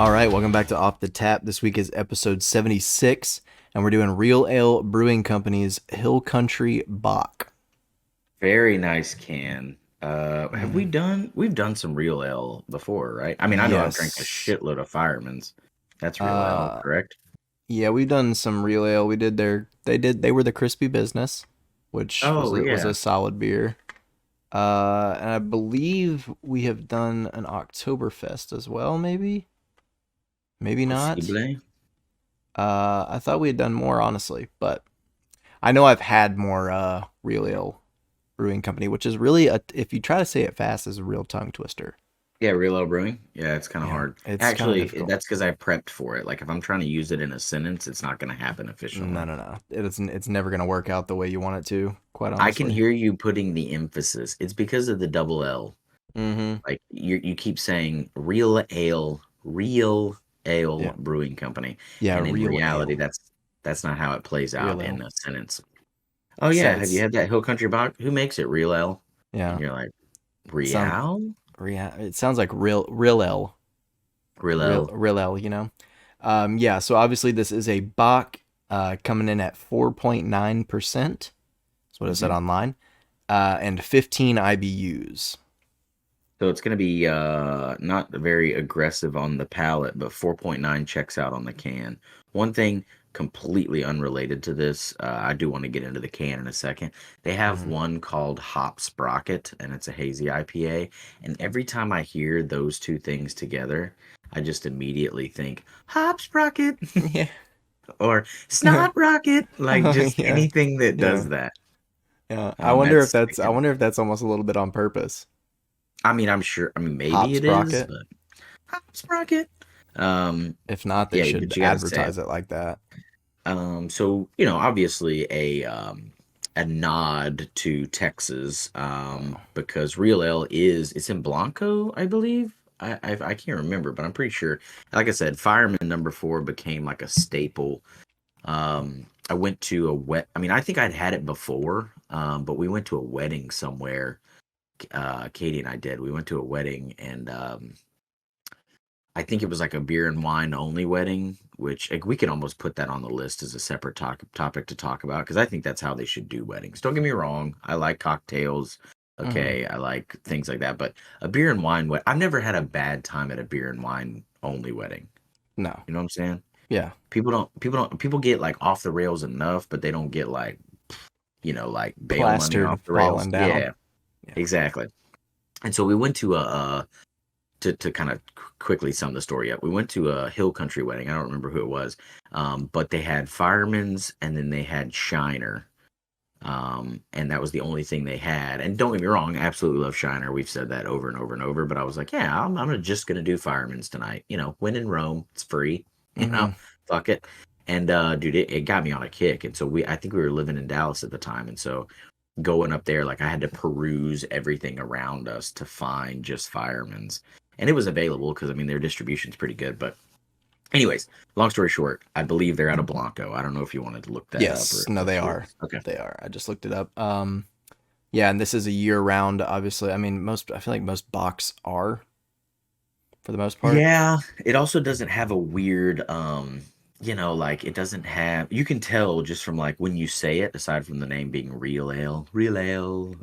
All right, welcome back to Off the Tap. This week is episode 76, and we're doing Real Ale Brewing Company's Hill Country Bock. Very nice can. Have we Mm, done? We've done some real ale before, right? I mean, I know I've drank a yes. shitload of Fireman's. That's real ale, Uh, correct? yeah, we've done some Real Ale. They were the crispy business, which was Oh a yeah, solid beer. And I believe we have done an Oktoberfest as well, maybe? Maybe not. possible. I thought we had done more, honestly, but I know I've had more Real Ale Brewing Company, which is really if you try to say it fast, is a real tongue twister. Yeah, Real Ale Brewing. Yeah, it's kind of Yeah, hard. it's kind of Actually, difficult. that's because I prepped for it. Like, if I'm trying to use it in a sentence, it's not going to happen No, efficiently. no, no. It's never gonna work out the way you want it to. Quite I can honestly. hear you putting the emphasis. It's because of the double L. Mm-hmm. Like you keep saying Real Ale Yeah. Brewing Company, Yeah. and in Real reality, ale. that's not how it plays Real out in ale. a sentence. Oh So yeah, have you it's had that Hill Country Bock? Who makes it? Real Ale? And yeah. you're like, Sound Real? It sounds like real ale. Real Ale. Real ale. Yeah. So obviously this is a Bach, coming in at 4.9%. That's what it said hmm online. And 15 IBUs. So it's gonna be not very aggressive on the palate, but 4.9 checks out on the can. One thing completely unrelated to this, I do want to get into the can in a second. They have Mm-hmm. one called Hop Sprocket, and it's a hazy IPA. And every time I hear those two things together, I just immediately think Hop Sprocket Yeah. or Snot Rocket, like Oh, just yeah. anything that Yeah. does that. Yeah. That's I sticking. wonder if that's almost a little bit on purpose. I mean, I'm sure. I mean, Hop maybe it is, sprocket. but Hop Sprocket. Um, If not, they yeah, should but you got to say it. advertise it like that. So obviously a nod to Texas, Oh. because Real Ale is it's in Blanco, I believe. I can't remember, but I'm pretty sure. Like I said, Fireman number four became like a staple. I went to a wet. I mean, I think I'd had it before, but we went to a wedding somewhere. Katie and I did. We went to a wedding, and I think it was like a beer and wine only wedding, which like, we could almost put that on the list as a separate topic to talk about because I think that's how they should do weddings. Don't get me wrong, I like cocktails. Hmm. Okay, I like things like that, but a beer and wine I've never had a bad time at a beer and wine only wedding. No. You know what I'm saying? Yeah. People get like off the rails enough, but they don't get like, like bail money Plastered, off the rails. falling down. Yeah, Yeah. exactly. And so we went to to kind of quickly sum the story up. We went to a Hill Country wedding. I don't remember who it was, but they had Fireman's and then they had Shiner, and that was the only thing they had. And don't get me wrong, I absolutely love Shiner. We've said that over and over and over. But I was like, yeah, I'm just gonna do Fireman's tonight. When in Rome, it's free. You know, Hmm. fuck it. And dude, it got me on a kick. And so I think we were living in Dallas at the time, and so going up there, like I had to peruse everything around us to find just Fireman's. And it was available because I mean their distribution's pretty good. But anyways, long story short, I believe they're out of Blanco. I don't know if you wanted to look that up or Yes. if No, that's they who it are. is. Okay. They are. I just looked it up. Yeah, and this is a year round, obviously. I mean, I feel like most box are for the most part. Yeah, it also doesn't have a weird like it doesn't have you can tell just from like when you say it, aside from the name being Real Ale,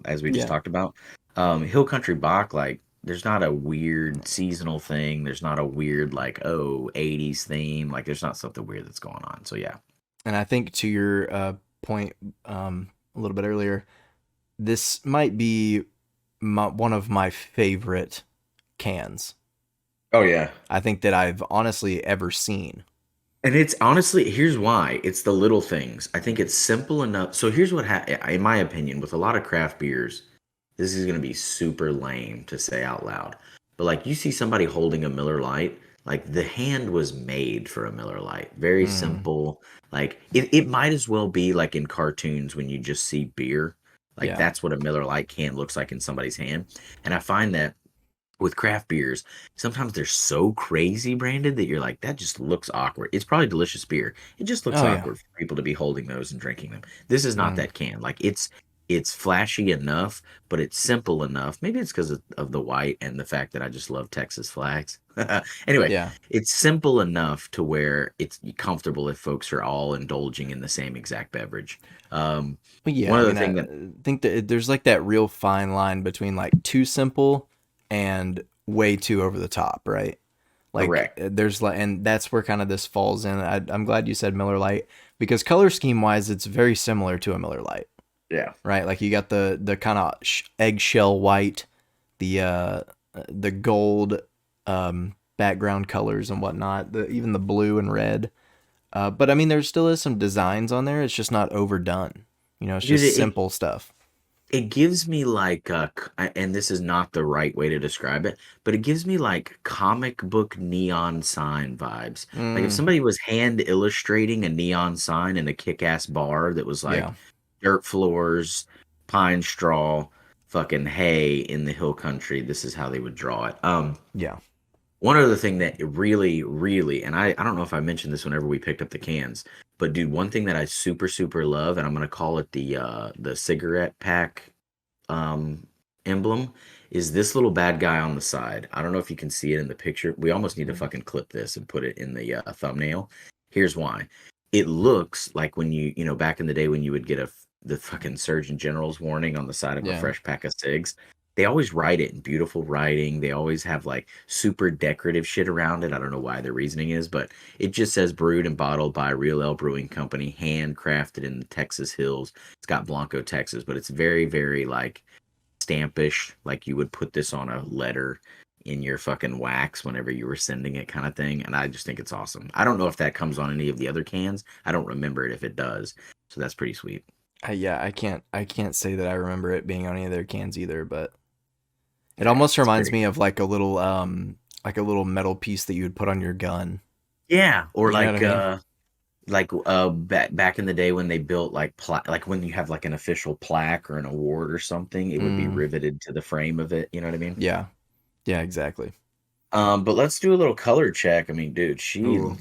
as we just Yeah. talked about. Hill Country Bock, like there's not a weird seasonal thing. There's not a weird like, oh, 80s theme. Like there's not something weird that's going on. So yeah. And I think to your point a little bit earlier, this might be one of my favorite cans. Oh yeah. I think that I've honestly ever seen. And it's honestly, here's why. It's the little things. I think it's simple enough. So here's what, in my opinion, with a lot of craft beers, this is going to be super lame to say out loud. But like you see somebody holding a Miller Lite, like the hand was made for a Miller Lite. Very Mm, simple. Like it might as well be like in cartoons when you just see beer. Like yeah. that's what a Miller Lite can looks like in somebody's hand. And I find that with craft beers, sometimes they're so crazy branded that you're like, that just looks awkward. It's probably delicious beer. It just looks Oh yeah. awkward for people to be holding those and drinking them. This is not Mm, that can. Like it's flashy enough, but it's simple enough. Maybe it's because of the white and the fact that I just love Texas flags. Anyway, Yeah. it's simple enough to where it's comfortable if folks are all indulging in the same exact beverage. Um, But yeah, one I other mean, I thing that think that there's like that real fine line between like too simple and way too over the top, right? Like correct, there's like, and that's where kind of this falls in. I'm glad you said Miller Lite because color scheme wise, it's very similar to a Miller Lite, yeah. right? Like you got the kind of eggshell white, the gold background colors and whatnot, even the blue and red. But I mean, there still is some designs on there. It's just not overdone. You know, it's Dude, just simple stuff. it gives me like and this is not the right way to describe it, but it gives me like comic book neon sign vibes. Like if Mm, somebody was hand illustrating a neon sign in a kick-ass bar that was like yeah, dirt floors, pine straw, fucking hay in the hill country, this is how they would draw it. yeah. One other thing that really, really, and I don't know if I mentioned this whenever we picked up the cans, but dude, one thing that I super, super love, and I'm gonna call it the cigarette pack emblem, is this little bad guy on the side. I don't know if you can see it in the picture. We almost need to fucking clip this and put it in the thumbnail. Here's why. It looks like when back in the day when you would get the fucking Surgeon General's warning on the side of a Yeah. fresh pack of cigs. They always write it in beautiful writing. They always have like super decorative shit around it. I don't know why their reasoning is, but it just says brewed and bottled by Real Ale Brewing Company, handcrafted in the Texas hills. It's got Blanco, Texas, but it's very, very like stampish, like you would put this on a letter in your fucking wax whenever you were sending it, kind of thing. And I just think it's awesome. I don't know if that comes on any of the other cans. I don't remember it if it does. So that's pretty sweet. Yeah, I can't say that I remember it being on any of their cans either, but it Yeah, almost it's reminds very me of like a little metal piece that you would put on your gun. yeah, or You know what I mean? back in the day when they built like when you have like an official plaque or an award or something, it would be Mm, riveted to the frame of it. You know what I mean? yeah. Yeah, exactly. But let's do a little color check. I mean, dude, Ooh.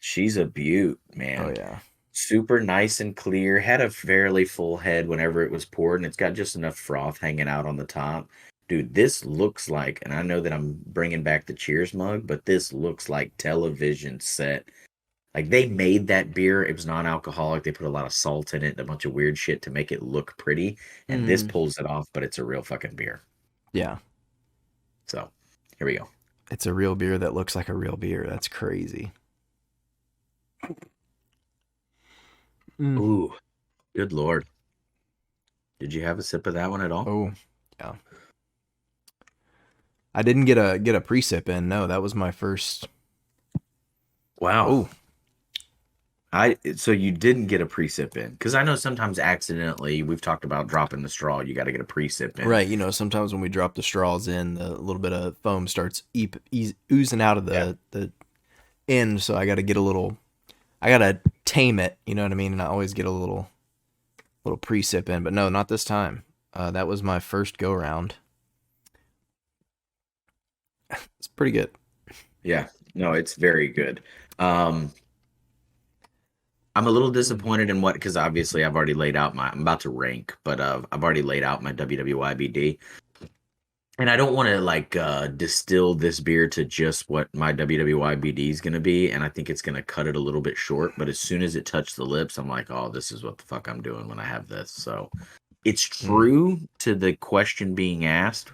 she's a beaut, Oh man. yeah. Super nice and clear. Had a fairly full head whenever it was poured, and it's got just enough froth hanging out on the top. Dude, this looks like, and I know that I'm bringing back the Cheers mug, but this looks like television set. Like they made that beer. It was non-alcoholic. They put a lot of salt in it and a bunch of weird shit to make it look pretty. And this Mm, pulls it off, but it's a real fucking beer. yeah. So here we go. It's a real beer that looks like a real beer. That's crazy. Mm. Ooh, good lord. Did you have a sip of that one at all? Oh, yeah. I didn't get a pre-sip in. No, that was my first. Wow. Oh, I so you didn't get a pre-sip in because I know sometimes accidentally we've talked about dropping the straw. You got to get a pre-sip in. right. You know, sometimes when we drop the straws in, the little bit of foam starts oozing out of Yeah. the end. So I got to get a little. I gotta tame it. You know what I mean? And I always get a little pre-sip in, but no, not this time. That was my first go round. It's pretty good. Yeah. No, it's very good. Um, I'm a little disappointed in what because obviously I've already laid out my. I'm about to rank, but I've already laid out my WWYBD. And I don't want to like distill this beer to just what my WWYBD is going to be, and I think it's going to cut it a little bit short. But as soon as it touched the lips, I'm like, oh, this is what the fuck I'm doing when I have this. So it's Mm, true to the question being asked,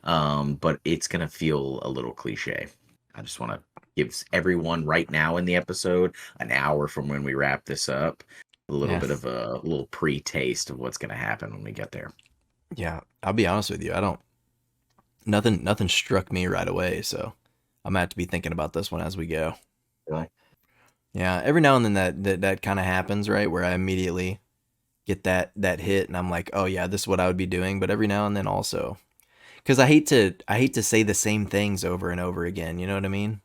but it's going to feel a little cliche. I just want to give everyone right now in the episode, an hour from when we wrap this up, a little yeah, bit of a little pre-taste of what's going to happen when we get there. yeah. I'll be honest with you. I don't. Nothing struck me right away. So I'm gonna have to be thinking about this one as we go. Really? Yeah. Every now and then that kind of happens, right? Where I immediately get that hit, and I'm like, oh yeah, this is what I would be doing. But every now and then also, because I hate to say the same things over and over again. You know what I mean?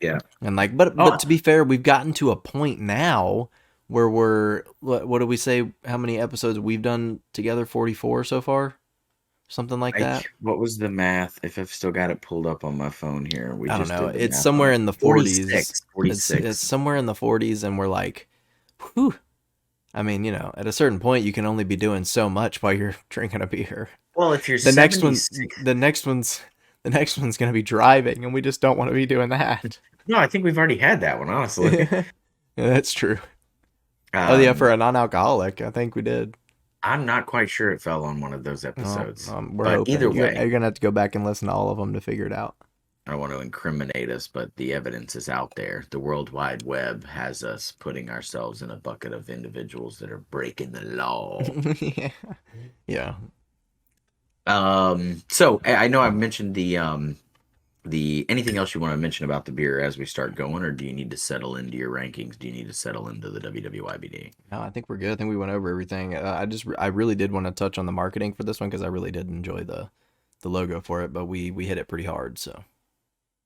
Yeah. And like, but Oh, to be fair, we've gotten to a point now where we're what do we say? How many episodes we've done together? 44 so far, something like that. What was the math? If I've still got it pulled up on my phone here, we I don't just know. did the It's math on somewhere it. in the 40s. 46, It's 46. somewhere in the 40s, and we're like, whew. I mean, at a certain point, you can only be doing so much while you're drinking a beer. Well, if you're The next one, 76, the next one's The next one's gonna be driving, and we just don't want to be doing that. No, I think we've already had that one, honestly. Yeah, that's true. Oh yeah, for Um, a non-alcoholic, I think we did. I'm not quite sure it fell on one of those Well, episodes, we're but hoping either you're way, gonna have to go back and listen to all of them to figure it out. I don't want to incriminate us, but the evidence is out there. The World Wide Web has us putting ourselves in a bucket of individuals that are breaking the law. Yeah, yeah. So I know I've mentioned the anything else you want to mention about the beer as we start going, or do you need to settle into your rankings? Do you need to settle into the WWYBD? No, I think we're good. I think we went over everything. I really did want to touch on the marketing for this one because I really did enjoy the logo for it, but we hit it pretty hard. So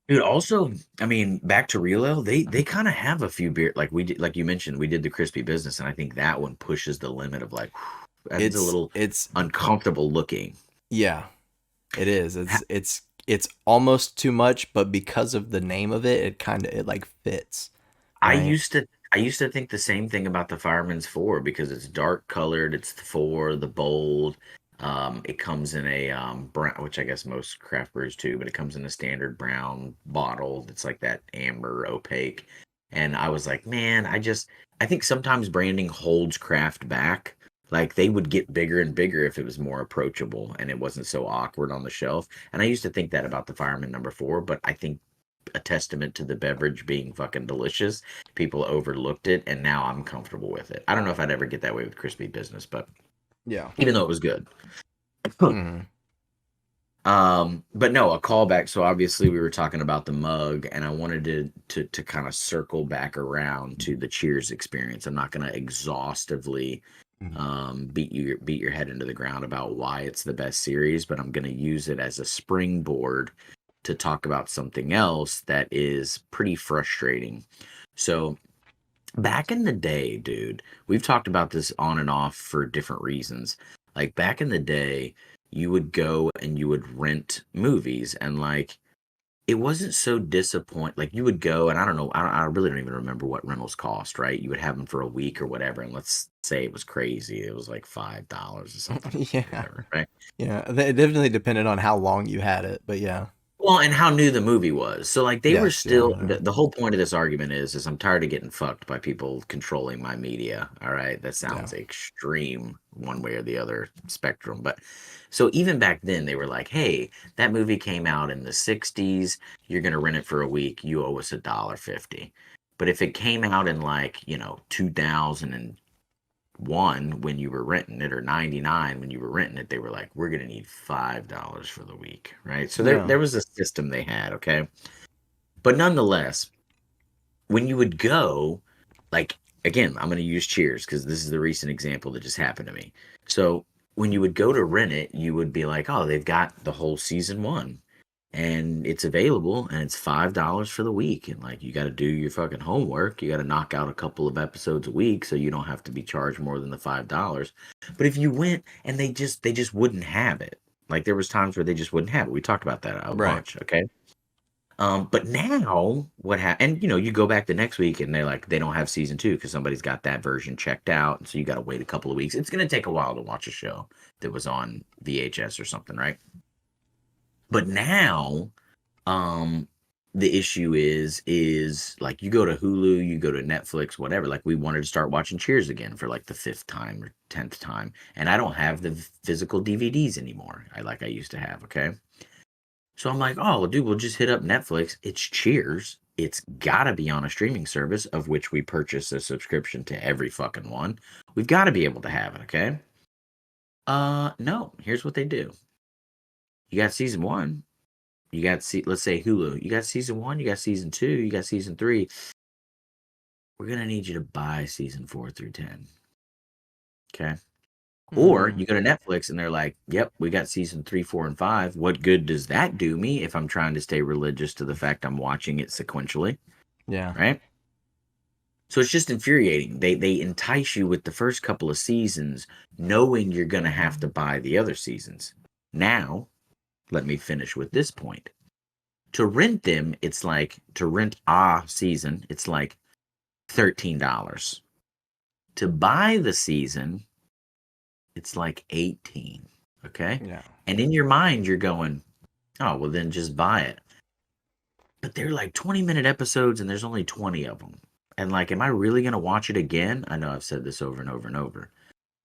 Dude, also, I mean, back to Real Ale, they kind of have a few beer like we did, like you mentioned, we did the crispy business, and I think that one pushes the limit of like that's a little it's uncomfortable looking. yeah, it is. It's almost too much, but because of the name of it, it like fits, I right? used to I used to think the same thing about the Fireman's Four because it's dark colored, it's the four, the bold. It comes in a brown, which I guess most craft brews too, but it comes in a standard brown bottle that's like that amber opaque. And I was like, man, I think sometimes branding holds craft back. Like they would get bigger and bigger if it was more approachable and it wasn't so awkward on the shelf. And I used to think that about the Fireman number four, but I think a testament to the beverage being fucking delicious. People overlooked it, and now I'm comfortable with it. I don't know if I'd ever get that way with crispy business, but Yeah. even though it was good. Hmm. But no, a callback. So obviously we were talking about the mug, and I wanted to kind of circle back around to the Cheers experience. I'm not going to exhaustively beat your head into the ground about why it's the best series, but I'm going to use it as a springboard to talk about something else that is pretty frustrating. So back in the day, dude, we've talked about this on and off for different reasons. Like back in the day, you would go and you would rent movies and like it wasn't so disappointing. Like you would go and I don't know, I really don't even remember what rentals cost, right? You would have them for a week or whatever, and let's say it was crazy. It was like $5 or something, Yeah. whatever, right? Yeah. It definitely depended on how long you had it, but yeah. Well, and how new the movie was. So like they were Yes. Yeah. still Yeah. the whole point of this argument is I'm tired of getting fucked by people controlling my media. All right. That Yeah. sounds extreme one way or the other spectrum. But so even back then they were like, hey, that movie came out in the 60s. You're gonna rent it for a week, you owe us $1.50. But if it came out in like, 2001 when you were renting it or 99 when you were renting it, they were like, we're gonna need $5 for the week, right? So there Yeah. there was a system they had, okay? But nonetheless, when you would go, like again, I'm gonna use Cheers because this is the recent example that just happened to me. So when you would go to rent it, you would be like, oh, they've got the whole season one and it's available and it's $5 for the week, and like you got to do your fucking homework, you got to knock out a couple of episodes a week so you don't have to be charged more than the $5. But if you went and they just wouldn't have it, like there was times where they just wouldn't have it. We talked about that a Right. bunch, okay? But now what happened, and you go back the next week and they're like they don't have season two because somebody's got that version checked out, and so you got to wait a couple of weeks. It's going to take a while to watch a show that was on VHS or something, right? But now um, the issue is like you go to Hulu, you go to Netflix, whatever. Like we wanted to start watching Cheers again for like the fifth time or 10th time, and I don't have the physical DVDs anymore. I used to have. Okay, so I'm like, oh, well, dude, we'll just hit up Netflix. It's Cheers. It's gotta be on a streaming service of which we purchase a subscription to every fucking one. We've got to be able to have it. Okay. No. Here's what they do. You got season one. Let's say Hulu. You got season one, you got season two, you got season three. We're gonna need you to buy season 4 through 10. Okay. Or Hmm. you go to Netflix and they're like, yep, we got season three, four, and five. What good does that do me if I'm trying to stay religious to the fact I'm watching it sequentially? Yeah. Right? So it's just infuriating. They entice you with the first couple of seasons, knowing you're gonna have to buy the other seasons. Now, let me finish with this point. To rent them, it's like to rent a season, it's like $13. To buy the season, it's like 18. Okay. Yeah. And in your mind, you're going, Oh, well, then just buy it. But they're like 20-minute episodes and there's only 20 of them. And like, am I really going to watch it again? I know I've said this over and over and over.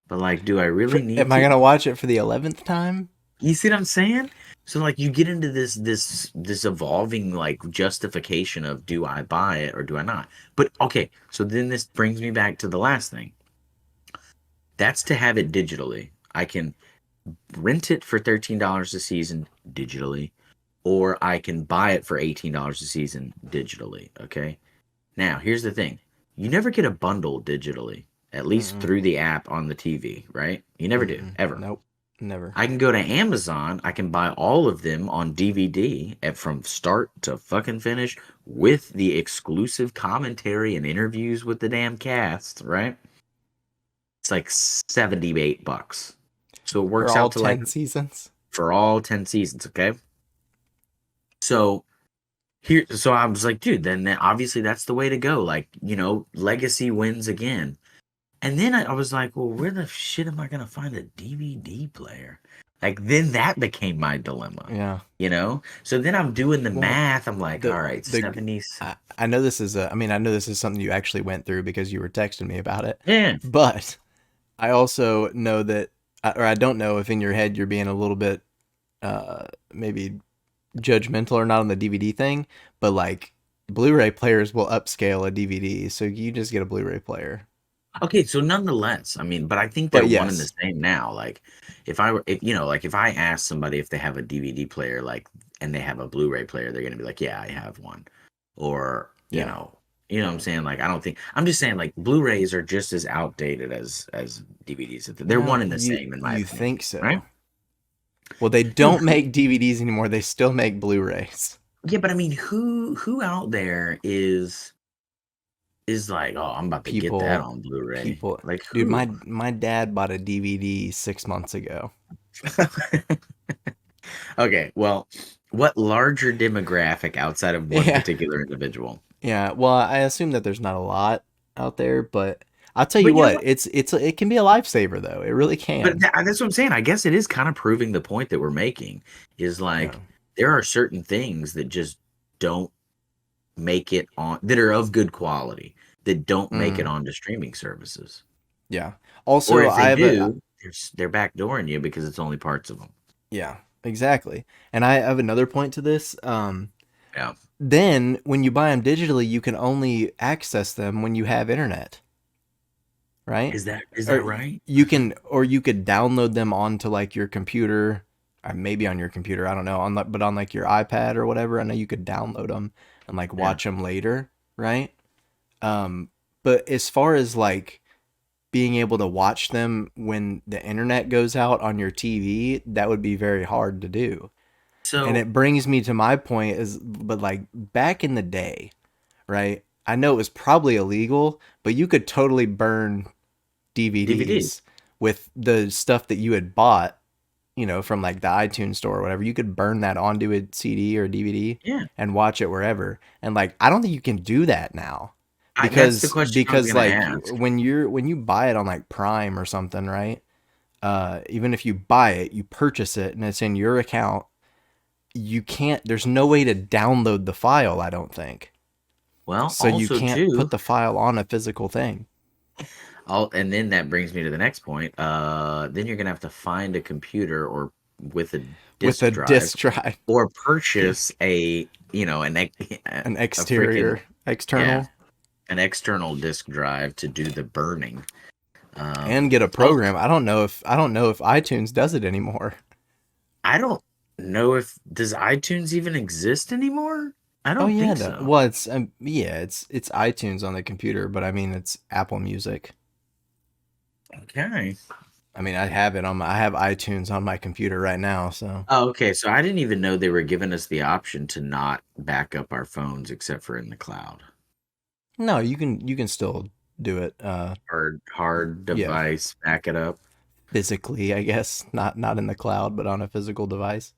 But like, do I really need Am I gonna to? watch it for the 11th time? You see what I'm saying? So like you get into this evolving like justification of do I buy it or do I not? But okay, so then this brings me back to the last thing. That's to have it digitally. I can rent it for $13 a season digitally, or I can buy it for $18 a season digitally. Okay. Now, here's the thing. You never get a bundle digitally, at least Mm-mm, through the app on the TV, right? You never do, mm-mm. ever. Nope, never. I can go to Amazon, I can buy all of them on DVD from start to fucking finish with the exclusive commentary and interviews with the damn cast, right? It's like $78. So it For works all out to like 10 seasons? for all 10 seasons, okay? So so I was like, dude, then obviously that's the way to go. Like, legacy wins again. And then I was like, well, where the shit am I gonna find a DVD player? Like then that became my dilemma, Yeah. So then I'm doing the Well, math. I'm like, the all right, the 70s. I know this is I mean, I know this is something you actually went through because you were texting me about it. Yeah. But I also know that, or I don't know if in your head you're being a little bit maybe judgmental or not on the DVD thing, but like Blu-ray players will upscale a DVD, so you just get a Blu-ray player. Okay, so nonetheless, I mean, but I think they're But one and the yes, same now. Like, if I were, like if I ask somebody if they have a DVD player, like, and they have a Blu-ray player, they're gonna be like, yeah, I have one, or yeah, what I'm saying. Like, I don't think I'm just saying like Blu-rays are just as outdated as DVDs. They're no, one and the you same in my you opinion, think right? so? Well, they Dude, don't make DVDs anymore. They still make Blu-rays. yeah, but I mean, who out there is like, oh, I'm about to get that People, on Blu-ray? people, Like dude, who? my dad bought a DVD 6 months ago. Okay, well, what larger demographic outside of one Yeah, particular individual? yeah. Well, I assume that there's not a lot out there, but I'll tell you But you know what, what? it can be a lifesaver though. It really But can. that's what I'm saying. I guess it is kind of proving the point that we're making is Yeah. like there are certain things that just don't make it on that are of good quality that don't make it Mm, onto streaming services. yeah. Or Also, if they I have a do, they're backdooring you because it's only parts of them. yeah, exactly. And I have another point to this. Yeah. Then when you buy them digitally, you can only access them when you have internet, right? Is that Or right? you could download them onto like your computer, or maybe on your computer. I don't know but on like your iPad or whatever. I know you could download them and like Yeah. watch them later, right? Um, but as far as like being able to watch them when the internet goes out on your TV, that would be very hard to do. And So it brings me to my point is, but like back in the day, right? I know it was probably illegal, but you could totally burn DVD. DVDs with the stuff that you had bought, from like the iTunes store or whatever. You could burn that onto a CD or DVD Yeah. and watch it wherever. And like, I don't think you can do that now That's the because question I was gonna like ask. when you buy it on like Prime or something, right? Even if you buy it, you purchase it and it's in your account. You can't. There's no way to download the file. I don't think Well, so. You also can't put too, the file on a physical thing and then that brings me to the next point. Then you're gonna have to find a computer or with a with disk a drive, disk drive, or purchase a an a freaking exterior yeah external, an external disk drive to do the burning. and get a Also, program. I don't know if iTunes does it anymore. I don't know if does iTunes even exist anymore. I Oh don't yeah, think so. well it's yeah, it's iTunes on the computer, but I mean it's Apple Music. Okay. I mean I have iTunes on my computer right now, so Oh, okay. So I didn't even know they were giving us the option to not back up our phones except for in the cloud. no, you can still do it. Hard Yeah, device, back it up. physically, I guess, not in the cloud, but on a physical device.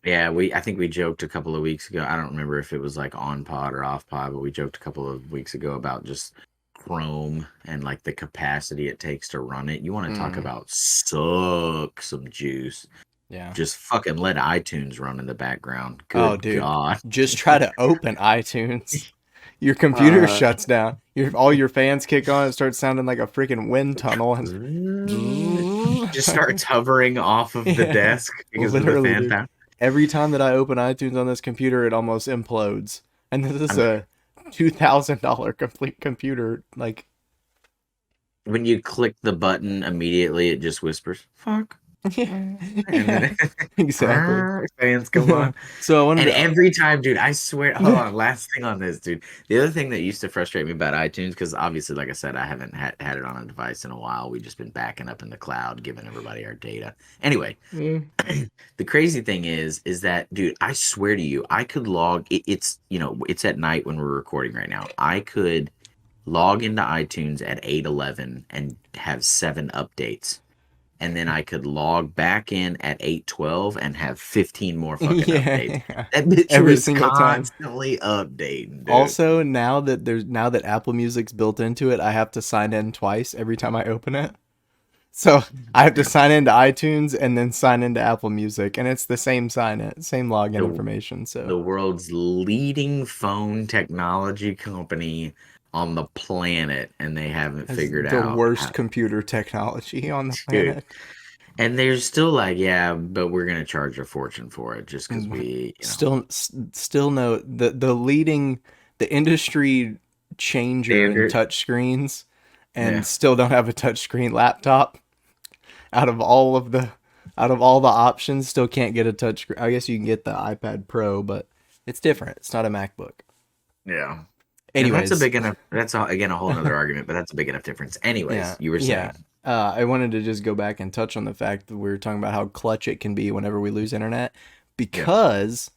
Yeah, I think we joked a couple of weeks ago. I don't remember if it was like on pod or off pod, but we joked a couple of weeks ago about just Chrome and like the capacity it takes to run it. You want to talk Mm. about suck some juice. Yeah. Just fucking let iTunes run in the background. Oh, Good dude, God. just try to open iTunes. Your computer Uh, shuts down. All your fans kick on. It starts sounding like a freaking wind tunnel, and just starts hovering off of the yeah, desk because of the literally, fan dude. pound. Every time that I open iTunes on this computer, it almost implodes. And this is I'm, a $2,000 complete computer. Like, when you click the button, immediately it just whispers, fuck. yeah, And yeah, then exactly. fans come on. So I wanted And to. every time, dude, I swear, hold on, last thing on this, dude. The other thing that used to frustrate me about iTunes, because obviously, like I said, I haven't had it on a device in a while. We've just been backing up in the cloud, giving everybody our data. Anyway, Mm. the crazy thing is that, dude, I swear to you, I could it's, it's at night when we're recording right now. I could log into iTunes at 8:11 and have 7 updates, and then I could log back in at 8:12 and have 15 more fucking updates. Yeah, That bitch every was single time. constantly updating, dude. Also, now that Apple Music's built into it, I have to sign in twice every time I open it. So I have to Yeah. sign into iTunes and then sign into Apple Music, and it's the same same login The information. So the world's leading phone technology company on the planet, and they haven't has figured the out worst how computer technology on the to. planet. And they're still like, yeah, but we're gonna charge a fortune for it just because Mm, we. still no the industry changer in Standard. touchscreens, and Yeah. still don't have a touchscreen laptop. Out of all of the out of all the options, still can't get a touchscreen. I guess you can get the iPad Pro, but it's different. It's not a MacBook. Yeah. And that's a Anyways, big enough. Again a whole nother argument, but that's a big enough difference. yeah, Anyways, you were yeah. saying, I wanted to just go back and touch on the fact that we were talking about how clutch it can be whenever we lose internet, yeah, because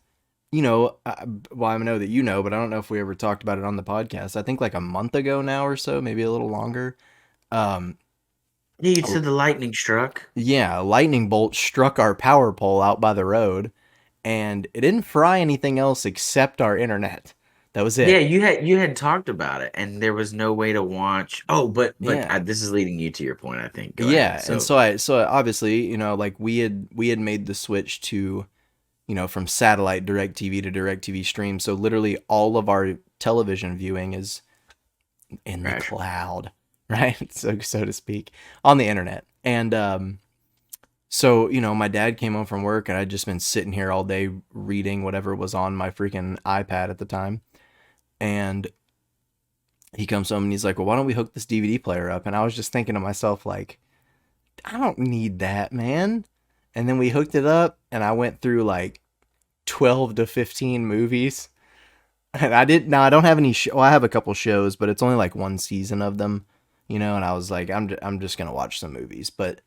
well, I know that you know, but I don't know if we ever talked about it on the podcast. I think like a month ago now or so, maybe a little longer. Um, yeah, you said the lightning struck. yeah, a lightning bolt struck our power pole out by the road, and it didn't fry anything else except our internet. That was Yeah, it. you had talked about it, and there was no way to watch. Oh, but Yeah. this is leading you to your point. I think. Go ahead. Yeah, and So, so obviously, like we had made the switch to, from satellite DirecTV to DirecTV stream. So literally all of our television viewing is in the crash. cloud, right? So to speak, on the internet. And so, my dad came home from work and I'd just been sitting here all day reading whatever was on my freaking iPad at the time. And he comes home and he's like, "Well, why don't we hook this DVD player up?" And I was just thinking to myself, like, I don't need that, man. And then we hooked it up and I went through like 12 to 15 movies. And I don't have any well, I have a couple shows, but it's only like one season of them, and I was like, I'm just going to watch some movies. But,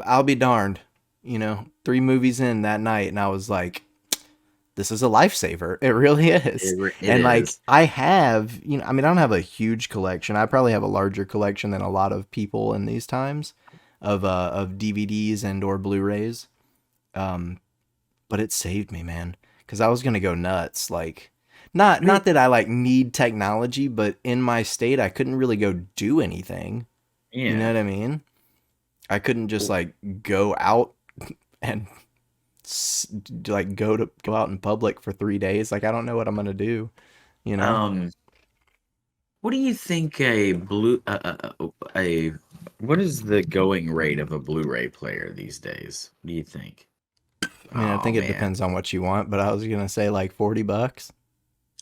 I'll be darned, 3 movies in that night. And I was like, this is a lifesaver. It really is. It And like, is. I have, I mean, I don't have a huge collection. I probably have a larger collection than a lot of people in these times of DVDs and or Blu-rays. Um, but it saved me, man, because I was gonna go nuts. Like, not that I like need technology, but in my state, I couldn't really go do anything. You know Yeah. what I mean? I couldn't just like go out and like go out in public for 3 days. Like, I don't know what I'm gonna do. You know? Um. What do you think a what is the going rate of a Blu-ray player these days? What do you think? I mean, I Oh think it man. depends on what you want, but I was gonna say like $40.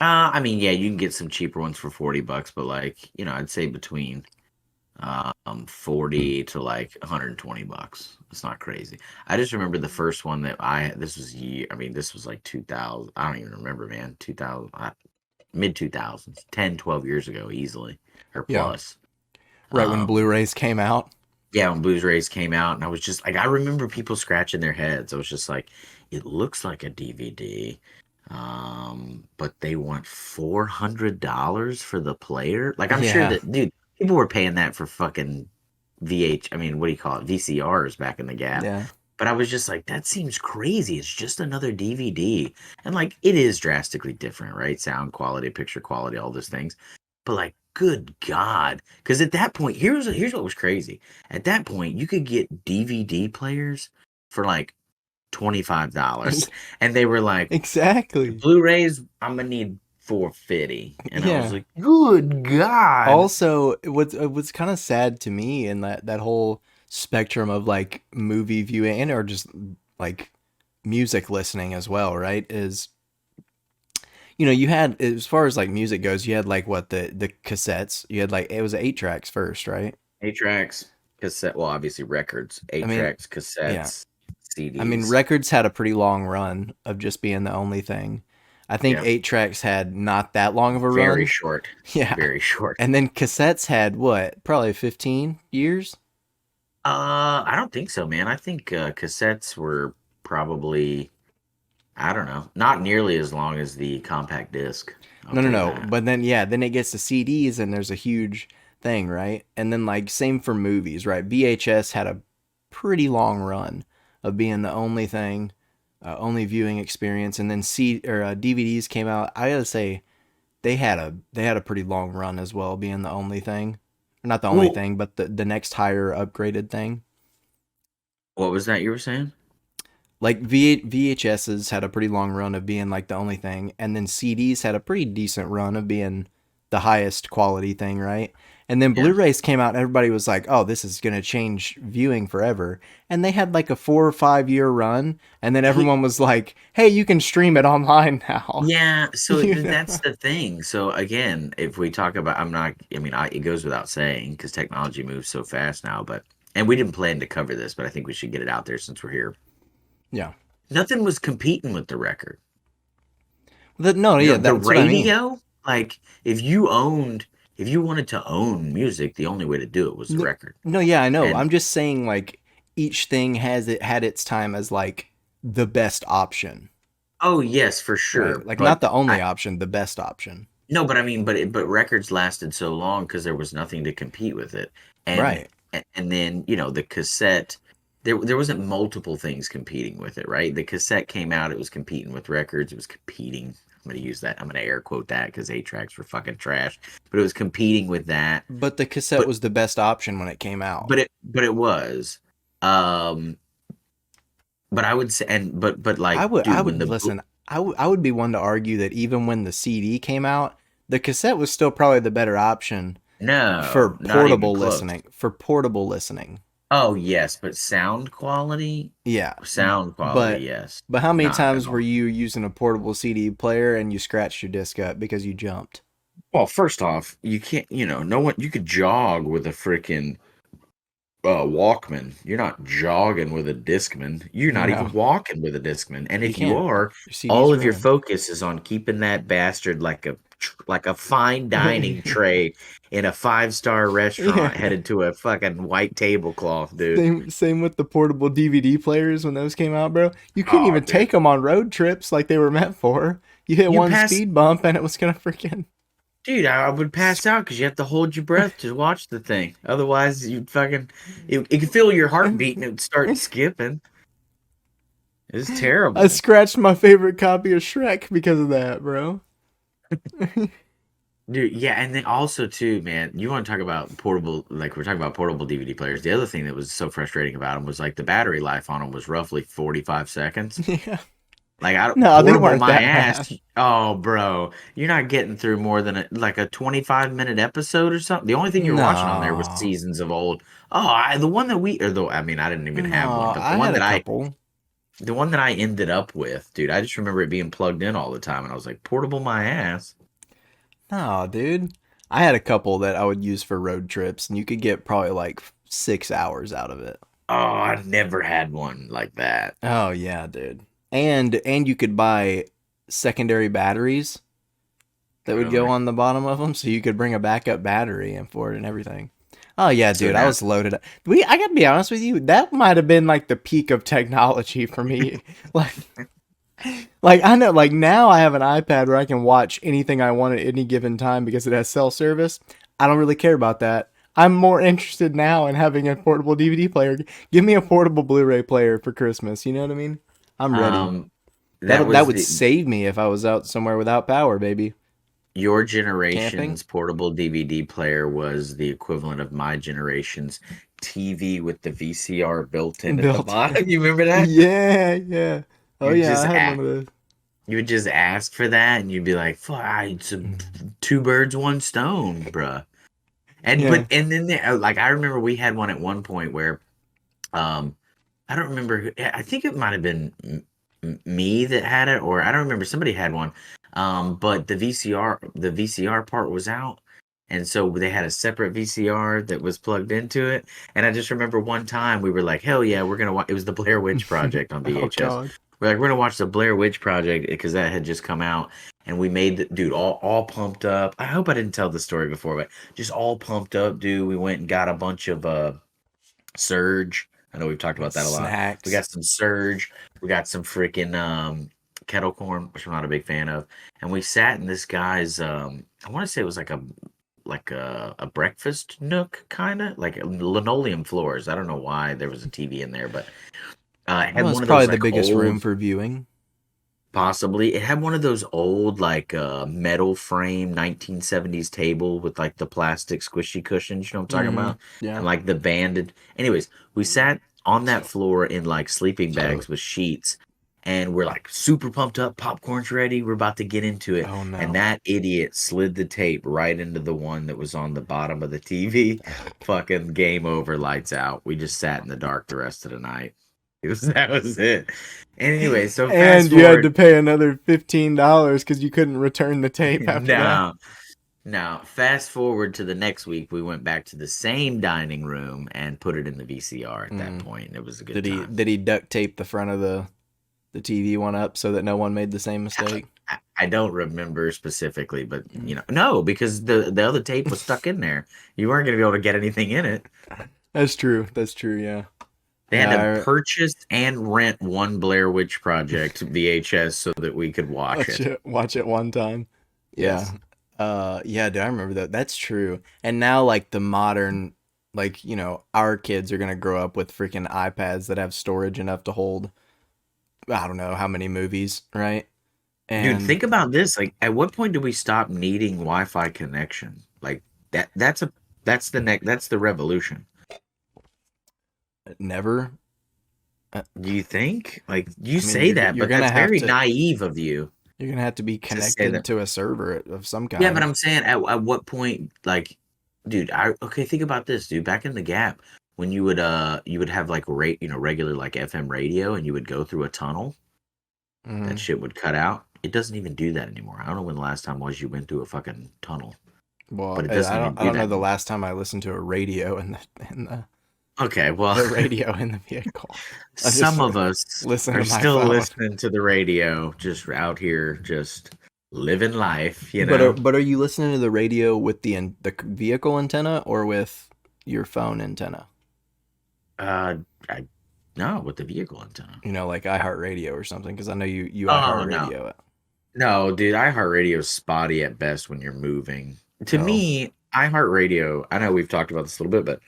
I mean, yeah, you can get some cheaper ones for $40, but like, I'd say between 40 to like $120. It's not crazy. I just remember the first one that this was I mean, this was like 2000. I don't even remember, man. 2000, mid 2000s, 10, 12 years ago, easily or Yeah, plus. right when Um, Blu-rays came out. yeah, when Blu-rays came out, and I was just like, I remember people scratching their heads. I was just like, it looks like a DVD, but they want $400 for the player. Like, I'm sure Yeah, that, dude, people were paying that for fucking I mean, what do you call it? VCRs back in the gap. yeah. But I was just like, that seems crazy. It's just another DVD. And like, it is drastically different, right? Sound quality, picture quality, all those things. But like, good God. Because at that point, here's what was crazy. At that point, you could get DVD players for like $25. And they were like, Exactly. Blu-rays, I'm gonna need 450. And I was Yeah. like, good God. Also, what's kind of sad to me in that whole spectrum of like movie viewing and or just like music listening as well, right? Is you had as far as like music goes, you had like what the cassettes. You had like it was 8 tracks first, right? 8 tracks, cassette, well, obviously records, I eight mean, tracks, yeah. cassettes, I mean, CDs. records had a pretty long run of just being the only thing. I think Yeah. 8 tracks had not that long of a Very run. short. Yeah. Very short. And then cassettes had what? Probably 15 years? I don't think so, man. I think cassettes were probably, I don't know, not nearly as long as the compact disc. I'll No, no, tell you no. that. But then yeah, then it gets to CDs and there's a huge thing, right? And then like same for movies, right? VHS had a pretty long run of being the only thing, only viewing experience, and then DVDs came out. I gotta say they had a pretty long run as well, being the only thing, or not the only Well, thing, but the next higher upgraded thing. what was that you were saying? Like VHSs had a pretty long run of being like the only thing, and then CDs had a pretty decent run of being the highest quality thing, right? And then Yeah. Blu-rays came out, and everybody was like, "Oh, this is gonna change viewing forever." And they had like a 4 or 5 year run, and then He, everyone was like, "Hey, you can stream it online now." yeah, so you know? that's the thing. So again, if we talk about, I'm not, I mean, it goes without saying because technology moves so fast now, but, and we didn't plan to cover this, but I think we should get it out there since we're here. Yeah. Nothing was competing with the record. No, yeah, The that's what I mean. radio, like if you wanted to own music, the only way to do it was the No, record. no, yeah, I know. And I'm just saying, like, each thing had its time as like the best option, oh yes, for right? sure. Like, But not the only I option, the best option, no, but I mean, but records lasted so long because there was nothing to compete with it. And right? and then, you know, the cassette, there wasn't multiple things competing with it, right? The cassette came out, it was competing with records, it was competing. I'm gonna use that. I'm gonna air quote that because 8 tracks were fucking trash. But it was competing with that. But the cassette But was the best option when it came out. but it was. Um but I would say, and but I like, would, I dude, when would the listen. I would be one to argue that even when the CD came out, the cassette was still probably the better option for no, not even portable close. listening. For portable listening, Oh yes, but sound quality, yeah. sound quality, But yes, but how many not at times were all. you using a portable CD player and you scratched your disc up because you jumped? Well, first off, you can't, no one, you could jog with a freaking Walkman. You're not jogging with a Discman. You're not even No, walking with a Discman. And you if you can't. are, Your all CD's of your ruined. focus is on keeping that bastard like a fine dining tray in a five-star Yeah. restaurant headed to a fucking white tablecloth, dude. Same with the portable DVD players when those came out, bro. You couldn't Oh, even dude. take them on road trips like they were meant for. You hit You one pass, speed bump and it was gonna freaking. dude, I would pass out because you have to hold your breath to watch the thing. Otherwise, you'd fucking, it could feel your heartbeat and it would start skipping. It's I terrible. scratched my favorite copy of Shrek because of that, bro. Dude, yeah, and then also too, man, you want to talk about portable, like we're talking about portable DVD players. The other thing that was so frustrating about them was like the battery life on them was roughly 45 seconds. Yeah. Like I don't No, they portable weren't my that bad. ass. Oh, bro, you're not getting through more than a 25-minute episode or something. The only thing you were watching on there was No. seasons of old. Oh, the one that we, or the, I mean, I didn't even have one, No, but I had a couple. the one that I ended up with, dude, I just remember it being plugged in all the time, and I was like, portable my ass. No, dude. I had a couple that I would use for road trips, and you could get probably like 6 hours out of it. Oh, I never had one like that. Oh yeah, dude. And you could buy secondary batteries that would go Really? on the bottom of them, so you could bring a backup battery in for it and everything. Oh yeah, So dude, I now, was loaded up. I gotta be honest with you, that might have been like the peak of technology for me. like, like I know, like now I have an iPad where I can watch anything I want at any given time because it has cell service. I don't really care about that. I'm more interested now in having a portable DVD player. Give me a portable Blu-ray player for Christmas. You know what I mean? I'm ready. um, that That was would the save me if I was out somewhere without power, baby. your Camping. generation's portable DVD player was the equivalent of my generation's TV with the VCR built in at the Built in. bottom. You remember that? Yeah, yeah. Oh You yeah, just I had one ask, of those. you would just ask for that, and you'd be like, "Fuck, it's a two birds, one stone, bruh." And Yeah. then like I remember we had one at one point where um I don't remember I think it might have been me that had it, or I don't remember, somebody had one. But the VCR part was out, and so they had a separate VCR that was plugged into it. And I just remember one time we were like, hell yeah, we're gonna watch. It was the Blair Witch Project on Oh VHS. God. We're like, we're gonna watch the Blair Witch Project because that had just come out, and we made the dude all pumped up. I hope I didn't tell the story before, but just all pumped up, dude. We went and got a bunch of Surge. I know we've talked about that a lot. We Snacks. got some Surge. We got some freaking kettle corn, which I'm not a big fan of. And we sat in this guy's I want to say it was like a breakfast nook kind of like linoleum floors. I don't know why there was a TV in there, but it Well, had it's one of probably those the like biggest room old, for viewing. possibly it had one of those old like metal frame 1970s table with like the plastic squishy cushions, you know what I'm talking Mm-hmm. about? Yeah. And like the banded. Anyways, we sat on that floor in like sleeping bags with sheets, and we're like super pumped up, popcorn's ready, we're about to get into it. Oh And no. that idiot slid the tape right into the one that was on the bottom of the TV. Fucking game over, lights out. We just sat in the dark the rest of the night. That was it. And anyway, so fast And you had to forward. pay another $15 because you couldn't return the tape after that. No, no. Fast forward to the next week, we went back to the same dining room and put it in the VCR at that Mm. point, and it was a good Did he time. did he duct tape the front of the TV one up so that no one made the same mistake? I don't remember specifically, but no, because the other tape was stuck in there. You weren't going to be able to get anything in it. That's true. That's true. Yeah. They had to Yeah. purchase and rent one Blair Witch Project VHS so that we could watch Watch it. it. Watch it one time. Yeah. Yes. Yeah. Do I remember that? That's true. And now, like the modern, like our kids are gonna grow up with freaking iPads that have storage enough to hold I don't know how many movies, right? Dude, And think about this. Like, at what point do we stop needing Wi-Fi connection? Like that's the revolution. never. Do you think? Like, you I mean, say that, you're but gonna that's have very to naive of you you're gonna have to be to say connected that. to a server of some Yeah, but kind. I'm saying at what point, like, dude, okay, think about this, dude. Back in the gap, when you would have like regular like FM radio, and you would go through a tunnel, that Mm. shit would cut out. It doesn't even do that anymore. I don't know when the last time was you went through a fucking tunnel, Well, but it I doesn't don't even I do don't know that the anymore. last time I listened to a radio in Okay, well, the radio in the vehicle. I just some of us listen are to my still phone. listening to the radio, just out here, just living life, you But are know? but are you listening to the radio with the vehicle antenna or with your phone antenna? Uh, I no, with the vehicle antenna. Like iHeartRadio or something, because I know you Oh no, iHeartRadio it. no, dude, iHeartRadio is spotty at best when you're moving. To Oh, me, iHeartRadio, I know we've talked about this a little bit, but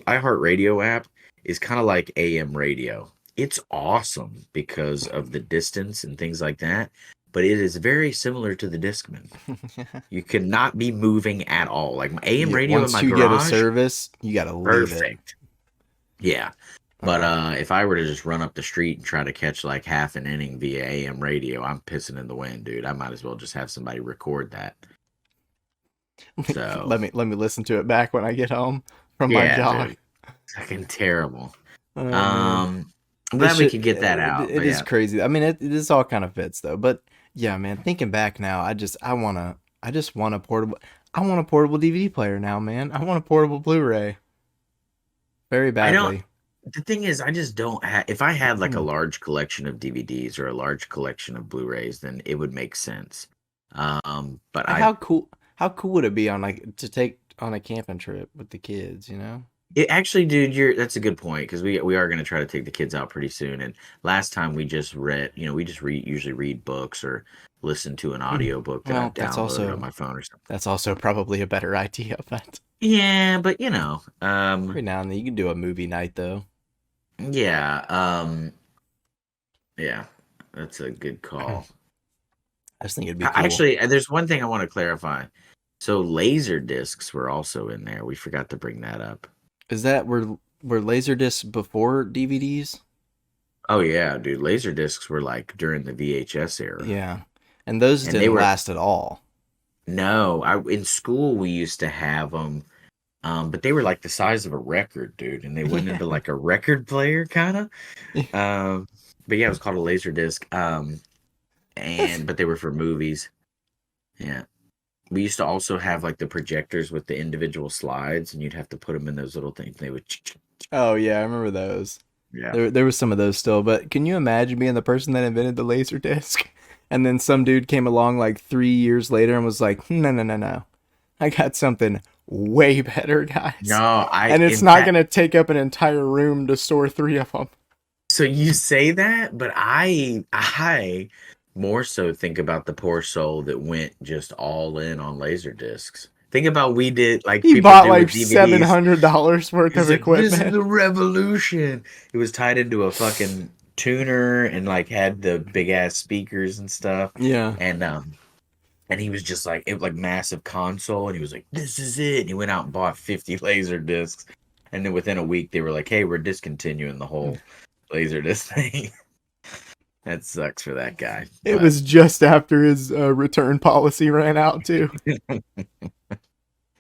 iHeartRadio app is kind of like AM radio. It's awesome because of the distance and things like that, but it is very similar to the Discman. You cannot be moving at all. Like my AM radio in once my you get a garage, service, you gotta leave it. perfect. Yeah. But Oh. if I were to just run up the street and try to catch like half an inning via AM radio, I'm pissing in the wind, dude. I might as well just have somebody record that. So Let me listen to it back when I get home from my yeah, jog. dude. Fucking terrible. Oh man. I'm It glad we should. could get that out. It But is yeah. crazy. I mean, this all kind of fits though. But yeah, man. Thinking back now, I just want a portable. I want a portable DVD player now, man. I want a portable Blu-ray very I don't badly. the thing is I just don't have if I had like a Hmm. large collection of DVDs or a large collection of Blu-rays, then it would make sense. But How cool? How cool would it be on like to take on a camping trip with the kids? it actually, dude, that's a good point because we are going to try to take the kids out pretty soon. And last time we just read, usually read books or listen to an audiobook that Well, I've downloaded on my phone or something. that's also probably a better idea. But Yeah, but every now and then you can do a movie night though. yeah, yeah, that's a good call. I just think it'd be cool. Actually, there's one thing I want to clarify. So laser discs were also in there. We forgot to bring that up. Is that were laser discs before DVDs? Oh yeah, dude. Laser discs were like during the VHS era, Yeah, and those and they didn't were last at all. no. I in school we used to have them, but they were like the size of a record, dude, and they went Yeah. into like a record player kind of. Um, but yeah, it was called a laser disc. And but they were for movies. Yeah. We used to also have like the projectors with the individual slides, and you'd have to put them in those little things. They would, Oh yeah, I remember those. yeah. There was some of those still, but can you imagine being the person that invented the laser disc, and then some dude came along like 3 years later and was like, no, no, no, no, I got something way better, guys, No, and it's in not fact, gonna take up an entire room to store three of them. so you say that, but I more so think about the poor soul that went just all in on laser discs. Think about we did like He people bought do like with seven DVDs. hundred dollars worth He's of like, this is equipment. the revolution. It was tied into a fucking tuner and like had the big ass speakers and stuff. Yeah, And and he was just like it like massive console and he was like, this is it. And he went out and bought 50 laser discs. And then within a week they were like, hey, we're discontinuing the whole laser disc thing. That sucks for that guy. it But was just after his return policy ran out too.